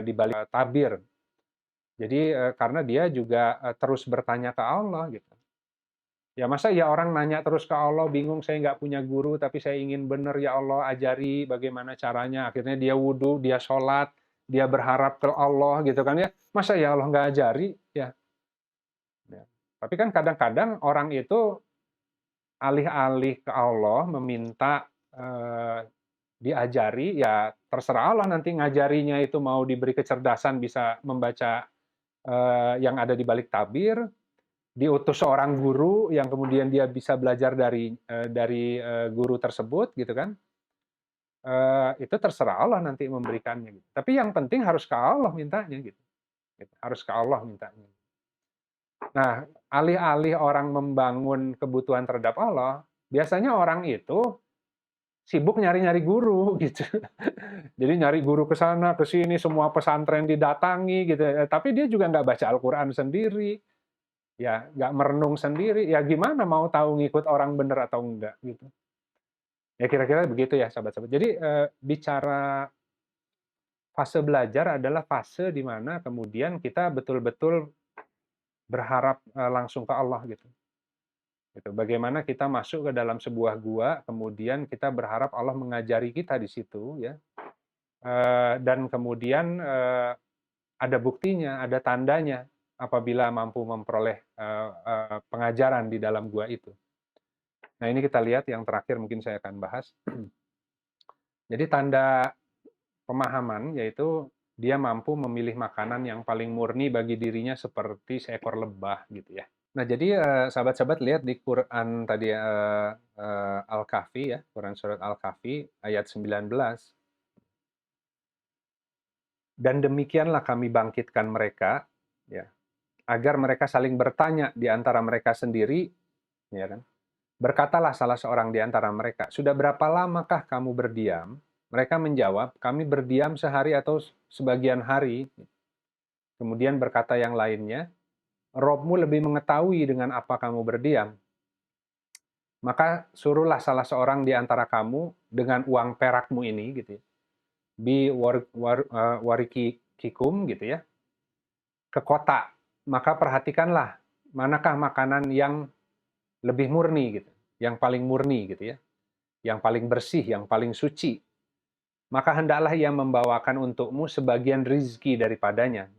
di balik tabir. Jadi karena dia juga terus bertanya ke Allah gitu. Ya masa ya orang nanya terus ke Allah, bingung saya nggak punya guru, tapi saya ingin benar ya Allah ajari bagaimana caranya. Akhirnya dia wudhu, dia sholat, dia berharap ke Allah gitu kan ya. Masa ya Allah nggak ajari ya. Tapi kan kadang-kadang orang itu alih-alih ke Allah meminta diajari, ya terserah Allah nanti ngajarinya itu mau diberi kecerdasan bisa membaca yang ada di balik tabir, diutus seorang guru yang kemudian dia bisa belajar dari guru tersebut gitu kan, itu terserah Allah nanti memberikannya gitu. Tapi yang penting harus ke Allah mintanya gitu. Harus ke Allah mintanya. Nah, alih-alih orang membangun kebutuhan terhadap Allah, biasanya orang itu sibuk nyari-nyari guru gitu. Jadi nyari guru ke sana ke sini, semua pesantren didatangi gitu. Tapi dia juga nggak baca Al-Quran sendiri. Ya nggak merenung sendiri, ya gimana mau tahu ngikut orang bener atau enggak gitu. Ya kira-kira begitu ya sahabat-sahabat. Jadi bicara fase belajar adalah fase di mana kemudian kita betul-betul berharap langsung ke Allah gitu. Bagaimana kita masuk ke dalam sebuah gua, kemudian kita berharap Allah mengajari kita di situ ya. Dan kemudian ada buktinya, ada tandanya apabila mampu memperoleh pengajaran di dalam gua itu. Nah ini kita lihat yang terakhir mungkin saya akan bahas. Jadi tanda pemahaman, yaitu dia mampu memilih makanan yang paling murni bagi dirinya seperti seekor lebah gitu ya. Nah, jadi sahabat-sahabat lihat di Quran tadi Al-Kahfi ya, Quran surat Al-Kahfi ayat 19. Dan demikianlah kami bangkitkan mereka, ya, agar mereka saling bertanya di antara mereka sendiri, ya kan? Berkatalah salah seorang di antara mereka, sudah berapa lamakah kamu berdiam? Mereka menjawab, kami berdiam sehari atau sebagian hari. Kemudian berkata yang lainnya, Robmu lebih mengetahui dengan apa kamu berdiam. Maka suruhlah salah seorang di antara kamu dengan uang perakmu ini, gitu ya, warikikum, gitu ya, ke kota. Maka perhatikanlah manakah makanan yang lebih murni, gitu, yang paling murni, gitu ya, yang paling bersih, yang paling suci. Maka hendaklah ia membawakan untukmu sebagian rizki daripadanya.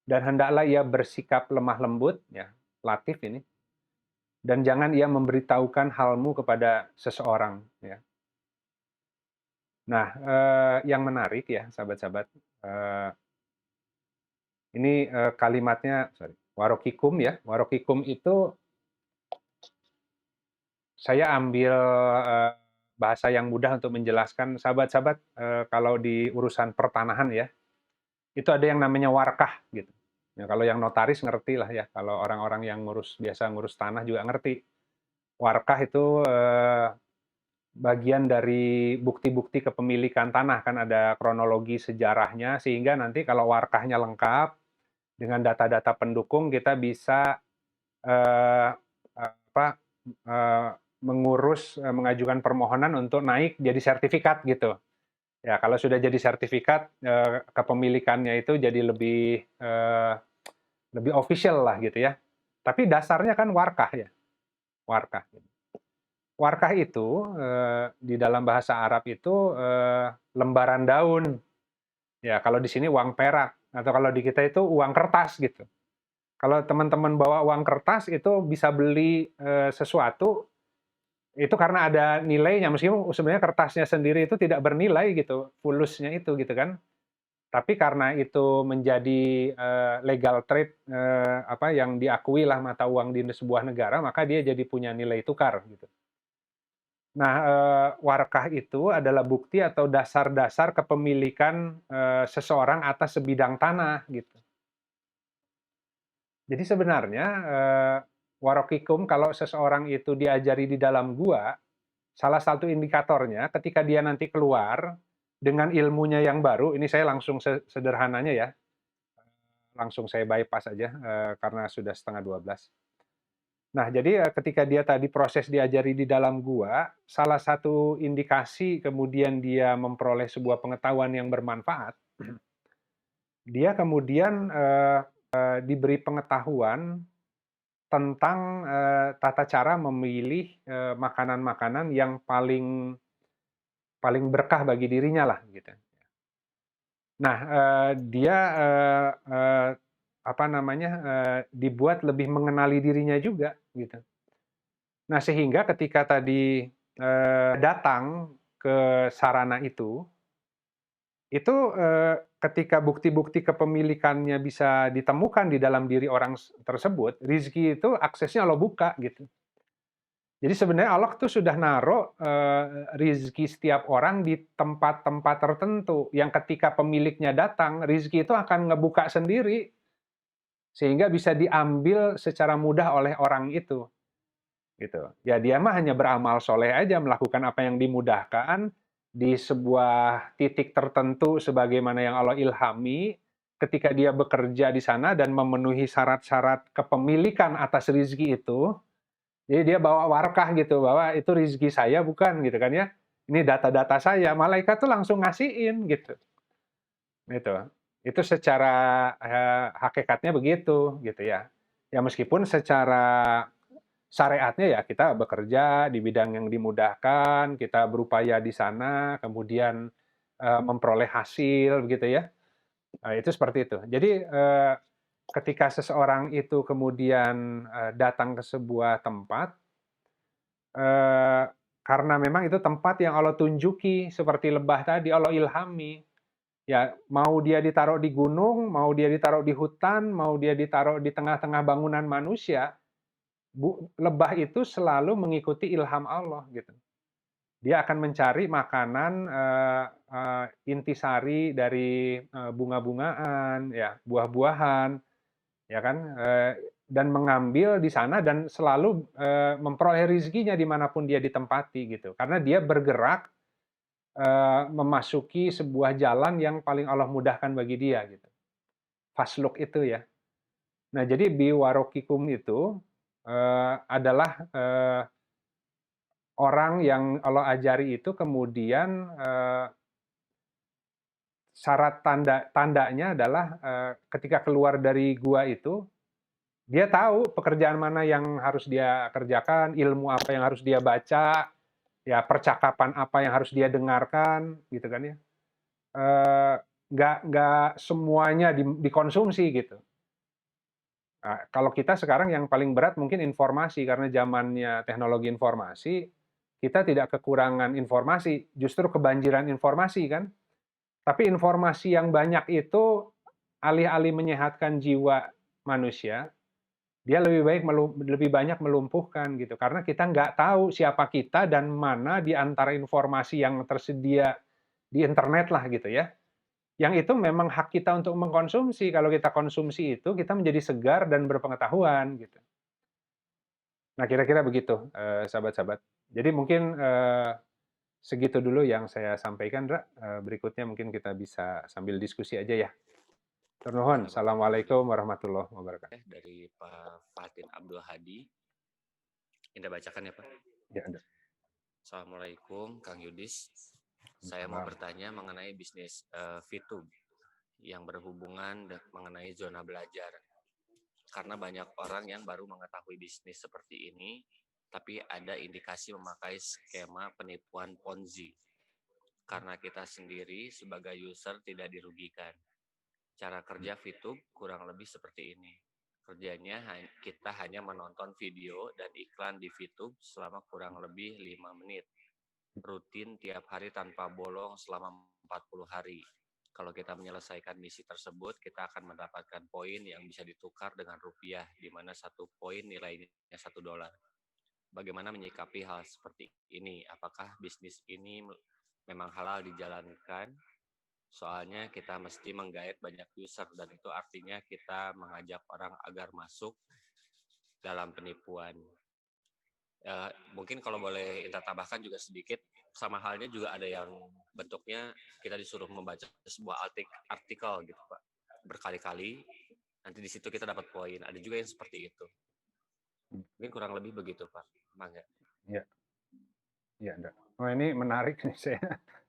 Dan hendaklah ia bersikap lemah lembut, ya, latif ini, dan jangan ia memberitahukan halmu kepada seseorang. Ya. Nah, yang menarik ya, sahabat-sahabat, ini kalimatnya, warokikum ya, warokikum itu saya ambil bahasa yang mudah untuk menjelaskan, sahabat-sahabat, kalau di urusan pertanahan ya, itu ada yang namanya warkah gitu. Ya, kalau yang notaris ngerti lah ya, kalau orang-orang yang biasa ngurus tanah juga ngerti. Warkah itu bagian dari bukti-bukti kepemilikan tanah, kan ada kronologi sejarahnya, sehingga nanti kalau warkahnya lengkap dengan data-data pendukung kita bisa eh, mengajukan permohonan untuk naik jadi sertifikat gitu. Ya, kalau sudah jadi sertifikat, kepemilikannya itu jadi lebih official lah gitu ya. Tapi dasarnya kan warkah ya, warkah. Warkah itu di dalam bahasa Arab itu lembaran daun. Ya, kalau di sini uang perak, atau kalau di kita itu uang kertas gitu. Kalau teman-teman bawa uang kertas itu bisa beli sesuatu itu karena ada nilainya, meskipun sebenarnya kertasnya sendiri itu tidak bernilai gitu, fulusnya itu gitu kan. Tapi karena itu menjadi legal trade yang diakui lah mata uang di sebuah negara, maka dia jadi punya nilai tukar gitu. Nah, warkah itu adalah bukti atau dasar-dasar kepemilikan seseorang atas sebidang tanah gitu. Jadi sebenarnya warokikum kalau seseorang itu diajari di dalam gua, salah satu indikatornya ketika dia nanti keluar dengan ilmunya yang baru, ini saya langsung sederhananya ya, langsung saya bypass aja karena sudah 11:30. Nah, jadi ketika dia tadi proses diajari di dalam gua, salah satu indikasi kemudian dia memperoleh sebuah pengetahuan yang bermanfaat, dia kemudian diberi pengetahuan tentang tata cara memilih makanan-makanan yang paling berkah bagi dirinya lah gitu. Nah, dia dibuat lebih mengenali dirinya juga gitu. Nah, sehingga ketika tadi datang ke sarana itu ketika bukti-bukti kepemilikannya bisa ditemukan di dalam diri orang tersebut, rizki itu aksesnya Allah buka gitu. Jadi sebenarnya Allah tuh sudah naruh rizki setiap orang di tempat-tempat tertentu yang ketika pemiliknya datang, rizki itu akan ngebuka sendiri sehingga bisa diambil secara mudah oleh orang itu. Gitu. Ya dia mah hanya beramal soleh aja, melakukan apa yang dimudahkan di sebuah titik tertentu sebagaimana yang Allah ilhami ketika dia bekerja di sana dan memenuhi syarat-syarat kepemilikan atas rizki itu. Jadi dia bawa warkah gitu, bahwa itu rizki saya bukan gitu kan ya. Ini data-data saya, malaikat tuh langsung ngasihin gitu. Gitu. Itu secara hakikatnya begitu gitu ya. Ya meskipun secara syariatnya ya kita bekerja di bidang yang dimudahkan, kita berupaya di sana, kemudian memperoleh hasil begitu ya. Itu seperti itu. Jadi ketika seseorang itu kemudian datang ke sebuah tempat, karena memang itu tempat yang Allah tunjuki seperti lebah tadi, Allah ilhami. Ya, mau dia ditaruh di gunung, mau dia ditaruh di hutan, mau dia ditaruh di tengah-tengah bangunan manusia, lebah itu selalu mengikuti ilham Allah gitu. Dia akan mencari makanan intisari dari bunga-bungaan, ya, buah-buahan, ya kan, dan mengambil di sana dan selalu memperoleh rezekinya dimanapun dia ditempati gitu. Karena dia bergerak memasuki sebuah jalan yang paling Allah mudahkan bagi dia gitu. Fasluk itu ya. Nah, jadi biwarokikum itu adalah orang yang Allah ajari itu kemudian syarat tandanya adalah ketika keluar dari gua itu dia tahu pekerjaan mana yang harus dia kerjakan, ilmu apa yang harus dia baca, ya percakapan apa yang harus dia dengarkan, gitu kan ya. Nggak semuanya dikonsumsi gitu. Nah, kalau kita sekarang yang paling berat mungkin informasi, karena zamannya teknologi informasi, kita tidak kekurangan informasi, justru kebanjiran informasi kan. Tapi informasi yang banyak itu alih-alih menyehatkan jiwa manusia, dia lebih banyak melumpuhkan gitu. Karena kita nggak tahu siapa kita dan mana di antara informasi yang tersedia di internet lah gitu ya. Yang itu memang hak kita untuk mengkonsumsi. Kalau kita konsumsi itu, kita menjadi segar dan berpengetahuan gitu. Nah, kira-kira begitu, sahabat-sahabat. Jadi mungkin segitu dulu yang saya sampaikan, Dra. Berikutnya mungkin kita bisa sambil diskusi aja ya. Turnuhun. Assalamualaikum warahmatullahi wabarakatuh. Dari Pak Fatin Abdul Hadi. Indah bacakan ya Pak. Ya, ada. Assalamualaikum Kang Yudis. Saya mau bertanya mengenai bisnis VTube yang berhubungan mengenai zona belajar. Karena banyak orang yang baru mengetahui bisnis seperti ini, tapi ada indikasi memakai skema penipuan Ponzi. Karena kita sendiri sebagai user tidak dirugikan. Cara kerja VTube kurang lebih seperti ini. Kerjanya kita hanya menonton video dan iklan di VTube selama kurang lebih 5 menit. Rutin tiap hari tanpa bolong selama 40 hari. Kalau kita menyelesaikan misi tersebut, kita akan mendapatkan poin yang bisa ditukar dengan rupiah, di mana satu poin nilainya $1. Bagaimana menyikapi hal seperti ini? Apakah bisnis ini memang halal dijalankan? Soalnya kita mesti menggait banyak user, dan itu artinya kita mengajak orang agar masuk dalam penipuan. Mungkin kalau boleh kita tambahkan juga sedikit, sama halnya juga ada yang bentuknya kita disuruh membaca sebuah artikel gitu Pak, berkali-kali, nanti di situ kita dapat poin. Ada juga yang seperti itu. Mungkin kurang lebih begitu Pak. Mangga. Ya, ya, oh ini menarik nih,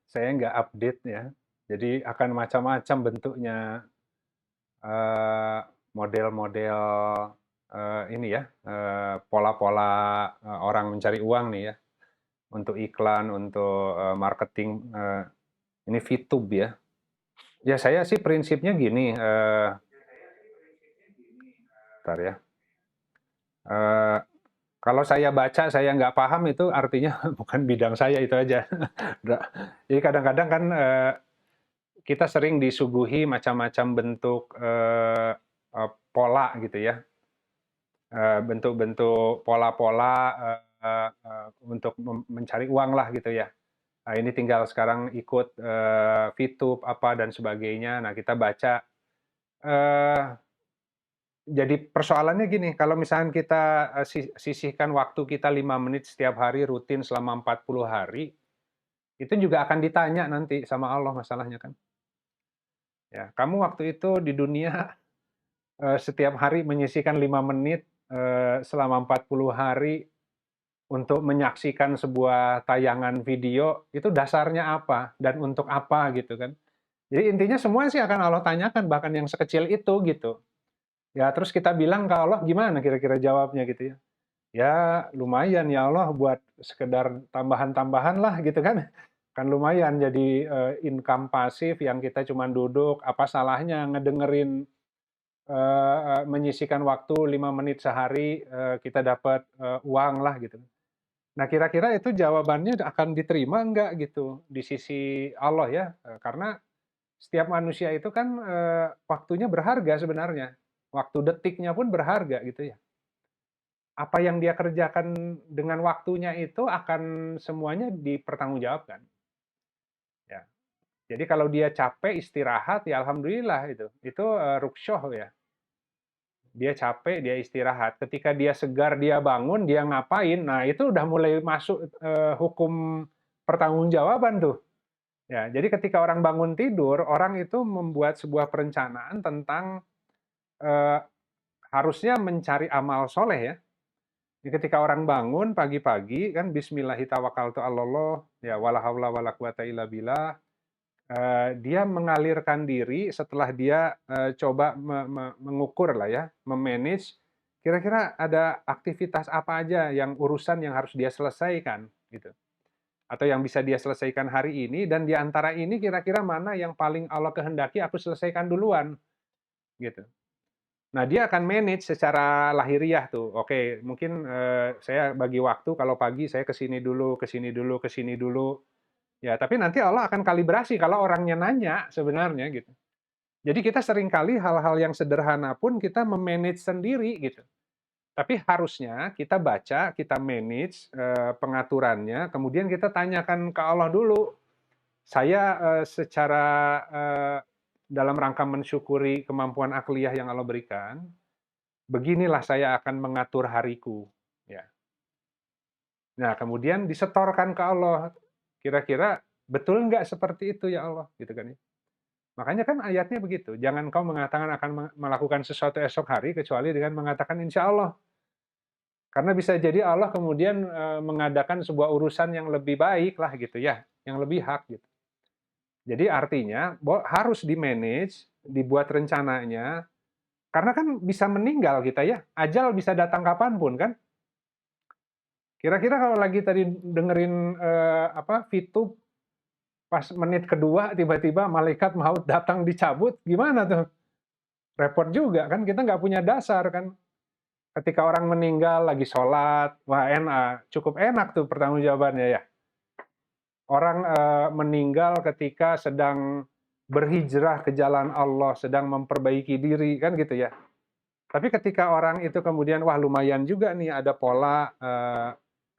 saya nggak update ya. Jadi akan macam-macam bentuknya model-model ini ya, pola-pola orang mencari uang nih ya, untuk iklan, untuk marketing. Ini VTube ya. Ya saya sih prinsipnya gini, bentar ya. Kalau saya baca, saya nggak paham, itu artinya bukan bidang saya, itu aja. Jadi kadang-kadang kan kita sering disuguhi macam-macam bentuk pola gitu ya, bentuk-bentuk pola-pola untuk mencari uang lah gitu ya. Nah, ini tinggal sekarang ikut VTube apa dan sebagainya. Nah, kita baca. Jadi persoalannya gini, kalau misalnya kita sisihkan waktu kita 5 menit setiap hari rutin selama 40 hari, itu juga akan ditanya nanti sama Allah masalahnya kan. Ya, kamu waktu itu di dunia setiap hari menyisihkan 5 menit selama 40 hari untuk menyaksikan sebuah tayangan video, itu dasarnya apa dan untuk apa gitu kan. Jadi intinya semua sih akan Allah tanyakan, bahkan yang sekecil itu gitu. Ya terus kita bilang ke Allah, gimana kira-kira jawabnya gitu ya. Ya lumayan ya Allah, buat sekedar tambahan-tambahan lah gitu kan. Kan lumayan jadi income pasif yang kita cuma duduk, apa salahnya ngedengerin menyisihkan waktu 5 menit sehari, kita dapat uang lah gitu. Nah, kira-kira itu jawabannya akan diterima enggak gitu di sisi Allah ya? Karena setiap manusia itu kan waktunya berharga sebenarnya. Waktu detiknya pun berharga gitu ya. Apa yang dia kerjakan dengan waktunya itu akan semuanya dipertanggungjawabkan. Ya. Jadi kalau dia capek istirahat ya alhamdulillah itu. Itu ruksyah ya. Dia capek, dia istirahat. Ketika dia segar, dia bangun, dia ngapain? Nah, itu udah mulai masuk hukum pertanggungjawaban tuh. Ya, jadi ketika orang bangun tidur, orang itu membuat sebuah perencanaan tentang eh, harusnya mencari amal soleh ya. Jadi ketika orang bangun pagi-pagi kan Bismillahirrahmanirrahim, ya wala haula wala quwata illa billah, dia mengalirkan diri setelah dia coba mengukur lah ya, memanage kira-kira ada aktivitas apa aja yang urusan yang harus dia selesaikan gitu. Atau yang bisa dia selesaikan hari ini dan di antara ini kira-kira mana yang paling Allah kehendaki aku selesaikan duluan gitu. Nah, dia akan manage secara lahiriah tuh. Oke, mungkin saya bagi waktu kalau pagi saya ke sini dulu, ke sini dulu, ke sini dulu. Ya, tapi nanti Allah akan kalibrasi kalau orangnya nanya sebenarnya gitu. Jadi kita seringkali hal-hal yang sederhana pun kita memanage sendiri gitu. Tapi harusnya kita baca, kita manage pengaturannya, kemudian kita tanyakan ke Allah dulu. Saya secara dalam rangka mensyukuri kemampuan akliyah yang Allah berikan, beginilah saya akan mengatur hariku. Ya. Nah, kemudian disetorkan ke Allah. Kira-kira betul nggak seperti itu ya Allah? Gitu kan ya. Makanya kan ayatnya begitu. Jangan kau mengatakan akan melakukan sesuatu esok hari kecuali dengan mengatakan insya Allah. Karena bisa jadi Allah kemudian mengadakan sebuah urusan yang lebih baik lah gitu ya, yang lebih hak gitu. Jadi artinya harus di-manage, dibuat rencananya, karena kan bisa meninggal kita ya, ajal bisa datang kapanpun kan. Kira-kira kalau lagi tadi dengerin VTube, pas menit kedua tiba-tiba malaikat maut datang dicabut, gimana tuh? Repot juga kan, kita nggak punya dasar kan. Ketika orang meninggal lagi sholat, wah enak, cukup enak tuh pertanggungjawabannya ya. Orang meninggal ketika sedang berhijrah ke jalan Allah, sedang memperbaiki diri, kan gitu ya. Tapi ketika orang itu kemudian, wah lumayan juga nih ada pola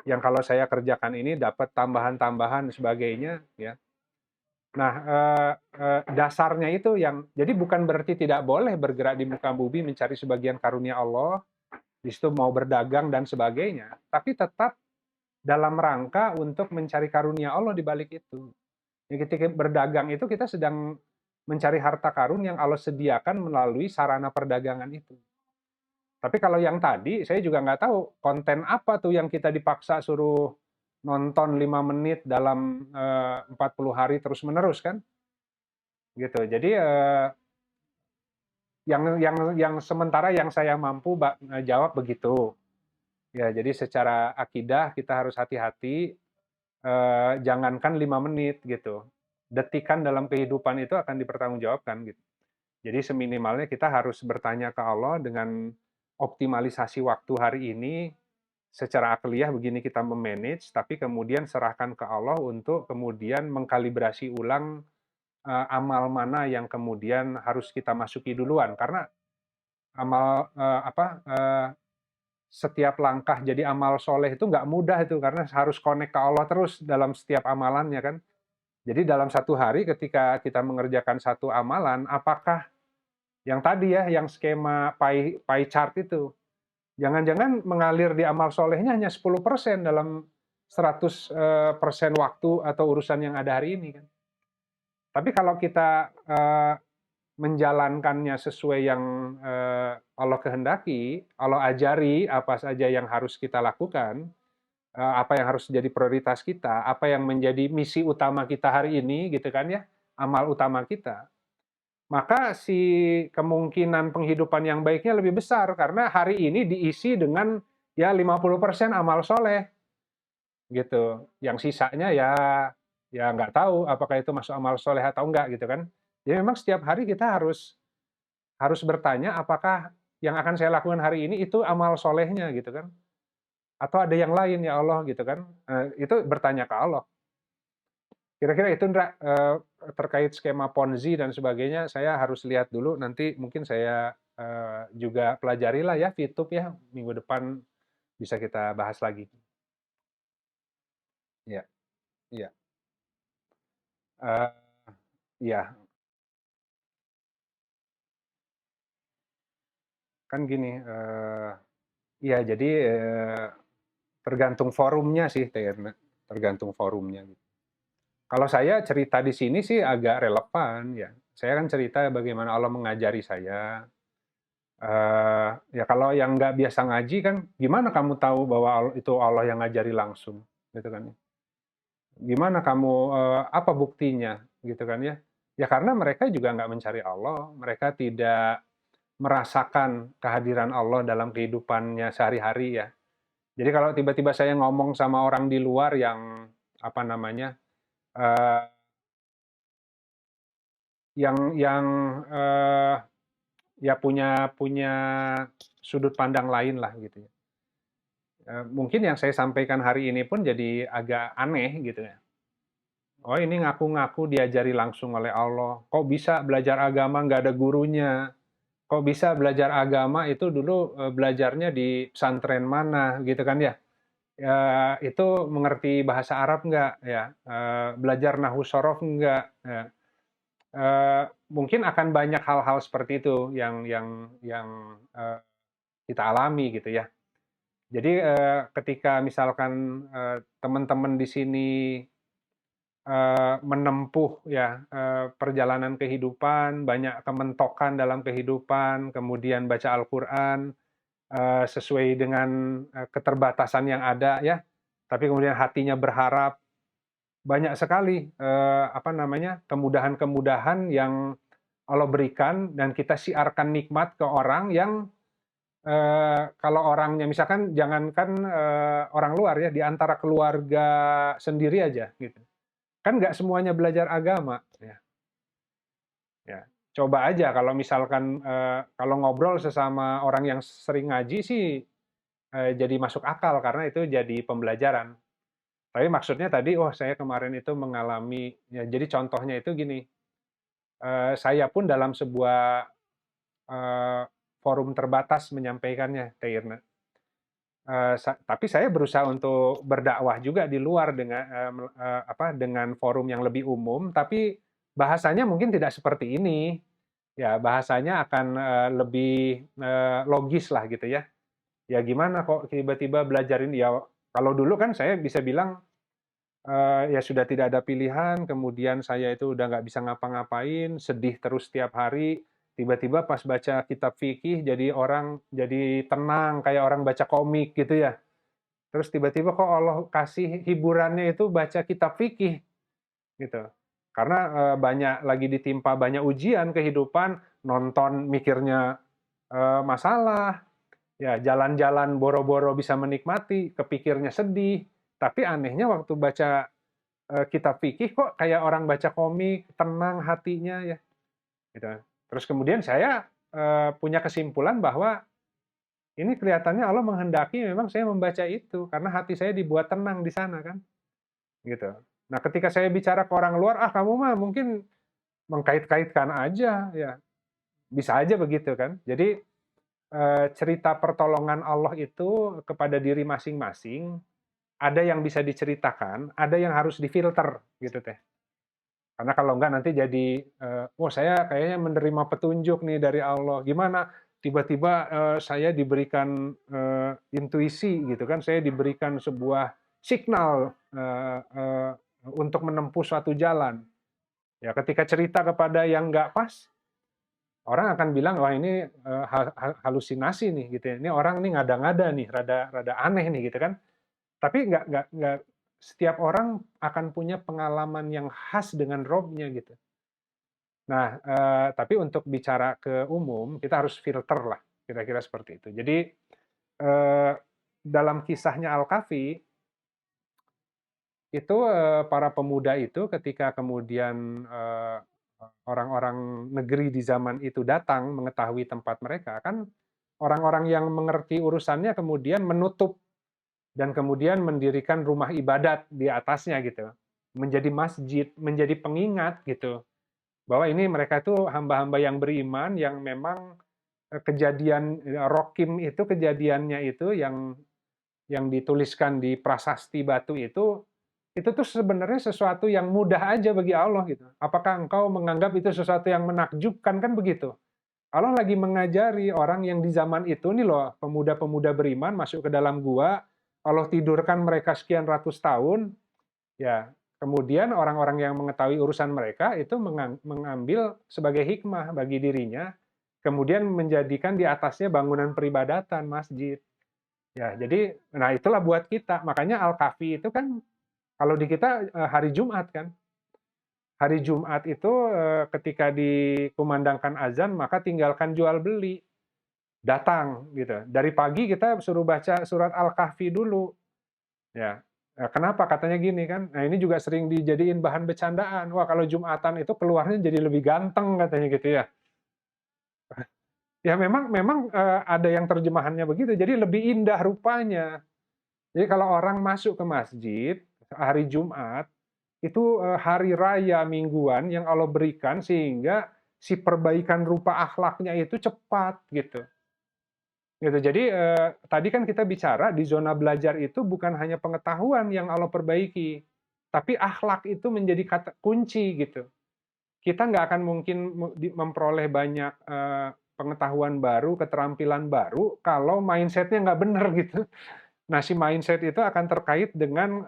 yang kalau saya kerjakan ini dapat tambahan-tambahan sebagainya, ya. Nah, dasarnya itu yang, jadi bukan berarti tidak boleh bergerak di muka bumi mencari sebagian karunia Allah, di situ mau berdagang dan sebagainya, tapi tetap dalam rangka untuk mencari karunia Allah di balik itu. Jadi ketika berdagang itu kita sedang mencari harta karun yang Allah sediakan melalui sarana perdagangan itu. Tapi kalau yang tadi, saya juga nggak tahu konten apa tuh yang kita dipaksa suruh nonton 5 menit dalam 40 hari terus-menerus kan? Gitu. Jadi yang sementara yang saya mampu jawab begitu. Ya, jadi secara akidah kita harus hati-hati, jangankan 5 menit gitu. Detikan dalam kehidupan itu akan dipertanggungjawabkan gitu. Jadi seminimalnya kita harus bertanya ke Allah dengan optimalisasi waktu hari ini, secara akliyah begini kita memanage, tapi kemudian serahkan ke Allah untuk kemudian mengkalibrasi ulang amal mana yang kemudian harus kita masuki duluan. Karena amal setiap langkah jadi amal soleh itu nggak mudah itu, karena harus connect ke Allah terus dalam setiap amalannya kan. Jadi dalam satu hari ketika kita mengerjakan satu amalan, apakah yang tadi ya, yang skema pie chart itu, jangan-jangan mengalir di amal solehnya hanya 10% dalam 100% waktu atau urusan yang ada hari ini kan. Tapi kalau kita menjalankannya sesuai yang Allah kehendaki, Allah ajari apa saja yang harus kita lakukan, apa yang harus jadi prioritas kita, apa yang menjadi misi utama kita hari ini gitu kan ya, amal utama kita. Maka si kemungkinan penghidupan yang baiknya lebih besar karena hari ini diisi dengan ya 50% amal soleh gitu. Yang sisanya ya nggak tahu apakah itu masuk amal soleh atau enggak gitu kan. Jadi memang setiap hari kita harus bertanya apakah yang akan saya lakukan hari ini itu amal solehnya gitu kan. Atau ada yang lain ya Allah gitu kan? Itu bertanya ke Allah. Kira-kira itu Ndra, terkait skema Ponzi dan sebagainya, saya harus lihat dulu. Nanti mungkin saya juga pelajari lah ya, VTube ya. Minggu depan bisa kita bahas lagi. Ya, iya. Eh, iya, kan gini. Iya, jadi tergantung forumnya sih, Teh. Tergantung forumnya. Kalau saya cerita di sini sih agak relevan ya. Saya kan cerita bagaimana Allah mengajari saya. Ya kalau yang nggak biasa ngaji kan, gimana kamu tahu bahwa itu Allah yang ngajari langsung, gitu kan? Gimana kamu apa buktinya, gitu kan ya? Ya karena mereka juga nggak mencari Allah, mereka tidak merasakan kehadiran Allah dalam kehidupannya sehari-hari ya. Jadi kalau tiba-tiba saya ngomong sama orang di luar yang apa namanya, eh, yang ya punya punya sudut pandang lain lah gitu ya. Mungkin yang saya sampaikan hari ini pun jadi agak aneh gitu ya. Oh ini ngaku-ngaku diajari langsung oleh Allah. Kok bisa belajar agama nggak ada gurunya? Kok bisa belajar agama itu dulu belajarnya di pesantren mana gitu kan ya? Ya itu mengerti bahasa Arab nggak ya? Belajar nahu sorof nggak? Ya. Mungkin akan banyak hal-hal seperti itu yang kita alami gitu ya. Jadi ketika misalkan teman-teman di sini menempuh ya perjalanan kehidupan, banyak kementokan dalam kehidupan, kemudian baca Al-Quran sesuai dengan keterbatasan yang ada ya, tapi kemudian hatinya berharap, banyak sekali apa namanya kemudahan-kemudahan yang Allah berikan dan kita siarkan nikmat ke orang yang kalau orangnya misalkan jangankan orang luar ya, di antara keluarga sendiri aja gitu. Kan nggak semuanya belajar agama ya. Ya. Coba aja kalau misalkan kalau ngobrol sesama orang yang sering ngaji sih jadi masuk akal karena itu jadi pembelajaran. Tapi maksudnya tadi, oh saya kemarin itu mengalami, ya, jadi contohnya itu gini, saya pun dalam sebuah eh, forum terbatas menyampaikannya, Teh Irna. Tapi saya berusaha untuk berdakwah juga di luar dengan apa dengan forum yang lebih umum, tapi bahasanya mungkin tidak seperti ini. Ya, bahasanya akan lebih logis lah gitu ya. Ya gimana kok tiba-tiba belajarin ya kalau dulu kan saya bisa bilang ya sudah tidak ada pilihan, kemudian saya itu udah nggak bisa ngapa-ngapain, sedih terus setiap hari, tiba-tiba pas baca kitab fikih jadi orang jadi tenang kayak orang baca komik gitu ya. Terus tiba-tiba kok Allah kasih hiburannya itu baca kitab fikih gitu. Karena banyak lagi ditimpa banyak ujian kehidupan, nonton mikirnya masalah, ya jalan-jalan boro-boro bisa menikmati, kepikirnya sedih. Tapi anehnya waktu baca kitab fikih kok kayak orang baca komik, tenang hatinya ya. Gitu. Terus kemudian saya punya kesimpulan bahwa ini kelihatannya Allah menghendaki memang saya membaca itu karena hati saya dibuat tenang di sana kan, gitu. Nah, ketika saya bicara ke orang luar, ah kamu mah mungkin mengkait-kaitkan aja ya, bisa aja begitu kan. Jadi cerita pertolongan Allah itu kepada diri masing-masing, ada yang bisa diceritakan, ada yang harus difilter gitu teh. Karena kalau enggak nanti jadi, oh saya kayaknya menerima petunjuk nih dari Allah. Gimana tiba-tiba saya diberikan intuisi gitu kan, saya diberikan sebuah signal untuk menempuh suatu jalan. Ya ketika cerita kepada yang nggak pas, orang akan bilang wah ini halusinasi nih gitu ya. Ini orang nih ngada-ngada nih, rada aneh nih gitu kan. Tapi nggak setiap orang akan punya pengalaman yang khas dengan robnya gitu. Nah, tapi untuk bicara ke umum, kita harus filter lah, kira-kira seperti itu. Jadi, dalam kisahnya Al-Kahfi, itu para pemuda itu ketika kemudian orang-orang negeri di zaman itu datang mengetahui tempat mereka, kan orang-orang yang mengerti urusannya kemudian menutup dan kemudian mendirikan rumah ibadat di atasnya gitu. Menjadi masjid, menjadi pengingat gitu. Bahwa ini mereka itu hamba-hamba yang beriman yang memang kejadian Rokim itu kejadiannya itu yang dituliskan di prasasti batu itu tuh sebenarnya sesuatu yang mudah aja bagi Allah gitu. Apakah engkau menganggap itu sesuatu yang menakjubkan kan begitu? Allah lagi mengajari orang yang di zaman itu nih loh, pemuda-pemuda beriman masuk ke dalam gua, Allah tidurkan mereka sekian ratus tahun, ya. Kemudian orang-orang yang mengetahui urusan mereka itu mengambil sebagai hikmah bagi dirinya, kemudian menjadikan di atasnya bangunan peribadatan, masjid. Ya, jadi nah itulah buat kita. Makanya Al-Kahfi itu kan kalau di kita hari Jumat kan. Hari Jumat itu ketika dikumandangkan azan maka tinggalkan jual beli, datang gitu. Dari pagi kita suruh baca surat Al-Kahfi dulu. Ya. Kenapa katanya gini kan? Nah, ini juga sering dijadiin bahan bercandaan. Wah, kalau Jumatan itu keluarnya jadi lebih ganteng katanya gitu ya. Ya memang ada yang terjemahannya begitu. Jadi lebih indah rupanya. Jadi kalau orang masuk ke masjid hari Jumat itu hari raya mingguan yang Allah berikan sehingga si perbaikan rupa akhlaknya itu cepat gitu. Gitu. Jadi tadi kan kita bicara di zona belajar itu bukan hanya pengetahuan yang Allah perbaiki, tapi akhlak itu menjadi kata kunci gitu. Kita nggak akan mungkin memperoleh banyak pengetahuan baru, keterampilan baru kalau mindsetnya nggak benar gitu. Nah, si mindset itu akan terkait dengan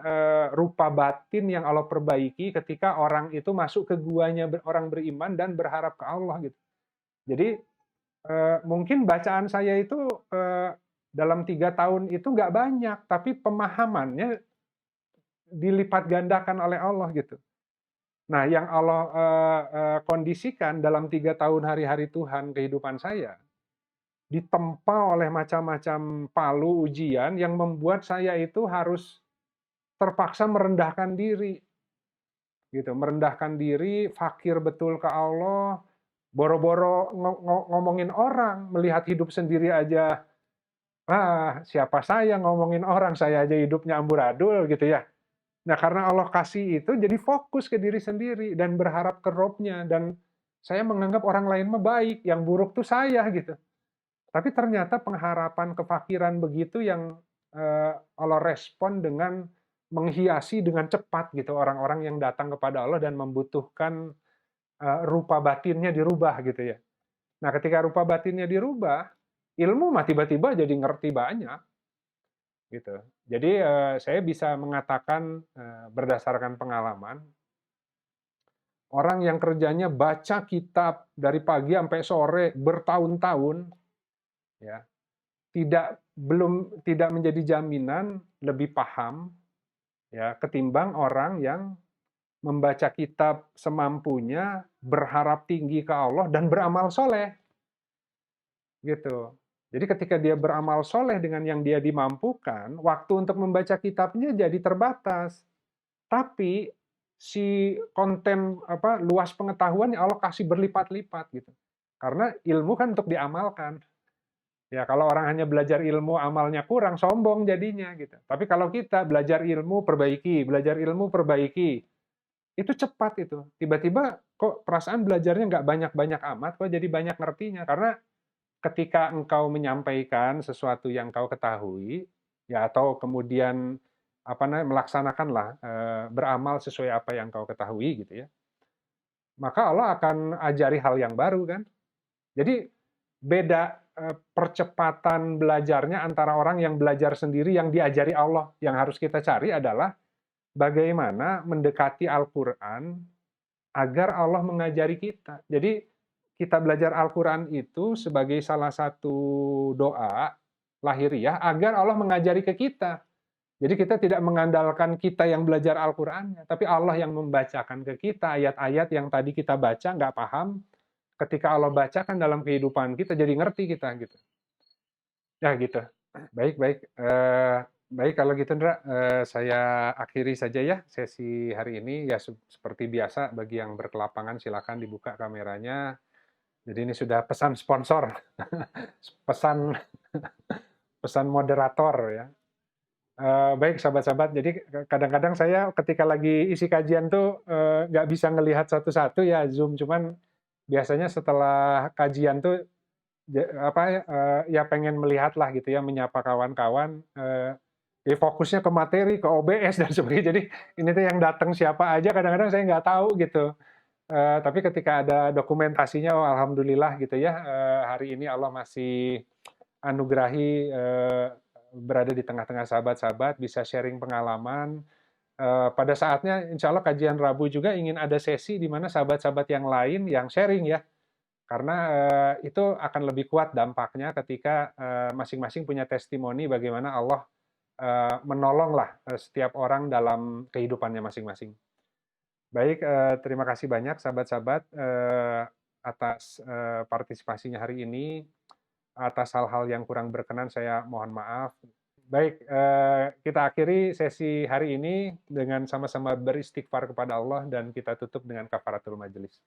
rupa batin yang Allah perbaiki ketika orang itu masuk ke guanya orang beriman dan berharap ke Allah gitu. Jadi mungkin bacaan saya itu dalam 3 tahun itu nggak banyak, tapi pemahamannya dilipat gandakan oleh Allah gitu. Nah, yang Allah kondisikan dalam 3 tahun hari-hari Tuhan kehidupan saya, ditempa oleh macam-macam palu ujian yang membuat saya itu harus terpaksa merendahkan diri, gitu, merendahkan diri, fakir betul ke Allah, boro-boro ngomongin orang, melihat hidup sendiri aja, siapa saya ngomongin orang, saya aja hidupnya amburadul gitu ya. Nah, karena Allah kasih itu, jadi fokus ke diri sendiri dan berharap ke Robnya, dan saya menganggap orang lain mah baik, yang buruk tuh saya gitu. Tapi ternyata pengharapan kefakiran begitu yang Allah respon dengan menghiasi dengan cepat gitu orang-orang yang datang kepada Allah dan membutuhkan rupa batinnya dirubah gitu ya. Nah, ketika rupa batinnya dirubah, ilmu mah tiba-tiba jadi ngerti banyak gitu. Jadi saya bisa mengatakan berdasarkan pengalaman, orang yang kerjanya baca kitab dari pagi sampai sore bertahun-tahun, ya, tidak menjadi jaminan lebih paham ya ketimbang orang yang membaca kitab semampunya, berharap tinggi ke Allah dan beramal soleh gitu. Jadi ketika dia beramal soleh dengan yang dia dimampukan, waktu untuk membaca kitabnya jadi terbatas. Tapi si konten luas pengetahuan Allah kasih berlipat-lipat gitu. Karena ilmu kan untuk diamalkan. Ya, kalau orang hanya belajar ilmu, amalnya kurang, sombong jadinya gitu. Tapi kalau kita belajar ilmu, perbaiki, itu cepat itu. Tiba-tiba kok perasaan belajarnya nggak banyak-banyak amat, kok jadi banyak ngertinya. Karena ketika engkau menyampaikan sesuatu yang kau ketahui, ya atau kemudian melaksanakanlah, beramal sesuai apa yang kau ketahui gitu ya, maka Allah akan ajari hal yang baru kan. Jadi beda percepatan belajarnya antara orang yang belajar sendiri yang diajari Allah. Yang harus kita cari adalah bagaimana mendekati Al-Quran agar Allah mengajari kita. Jadi kita belajar Al-Quran itu sebagai salah satu doa lahiriah agar Allah mengajari ke kita. Jadi kita tidak mengandalkan kita yang belajar Al-Qurannya, tapi Allah yang membacakan ke kita ayat-ayat yang tadi kita baca nggak paham, ketika Allah bacakan dalam kehidupan kita jadi ngerti kita gitu. Ya gitu. Baik. Baik kalau gitu Ndra, saya akhiri saja ya sesi hari ini. Ya seperti biasa bagi yang berkelapangan silakan dibuka kameranya. Jadi ini sudah pesan sponsor, pesan moderator ya. Baik sahabat-sahabat, jadi kadang-kadang saya ketika lagi isi kajian tuh nggak bisa ngelihat satu-satu ya Zoom, cuman biasanya setelah kajian tuh ya pengen melihat lah gitu ya, menyapa kawan-kawan, ya fokusnya ke materi, ke OBS dan sebagainya. Jadi ini tuh yang datang siapa aja kadang-kadang saya nggak tahu gitu. Tapi ketika ada dokumentasinya, oh alhamdulillah gitu ya, hari ini Allah masih anugerahi berada di tengah-tengah sahabat-sahabat, bisa sharing pengalaman. Pada saatnya, insya Allah kajian Rabu juga ingin ada sesi di mana sahabat-sahabat yang lain yang sharing ya, karena itu akan lebih kuat dampaknya ketika masing-masing punya testimoni bagaimana Allah menolonglah setiap orang dalam kehidupannya masing-masing. Baik, terima kasih banyak sahabat-sahabat atas partisipasinya hari ini. Atas hal-hal yang kurang berkenan saya mohon maaf. Baik, kita akhiri sesi hari ini dengan sama-sama beristighfar kepada Allah dan kita tutup dengan kafaratul majelis.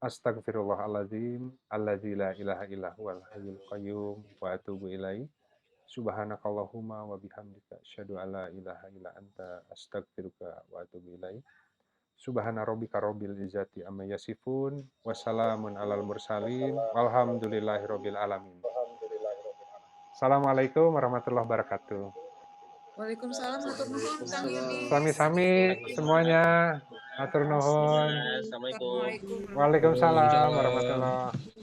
Astagfirullahaladzim, alladzi la ilaha illa huwal hayyul qayyum wa atubu ilaihi. Subhanakallahumma wa bihamdika asyhadu an la ilaha illa anta astaghfiruka wa atubu ilaihi. Subhana rabbika rabbil izzati amma yasifun wa salamun alal mursalin walhamdulillahi rabbil alamin. Assalamualaikum warahmatullahi wabarakatuh. Waalaikumsalam, hatur nuhun Kang Yudi. Sami-sami semuanya. Hatur nuhun. Assalamualaikum. Waalaikumsalam warahmatullahi wabarakatuh.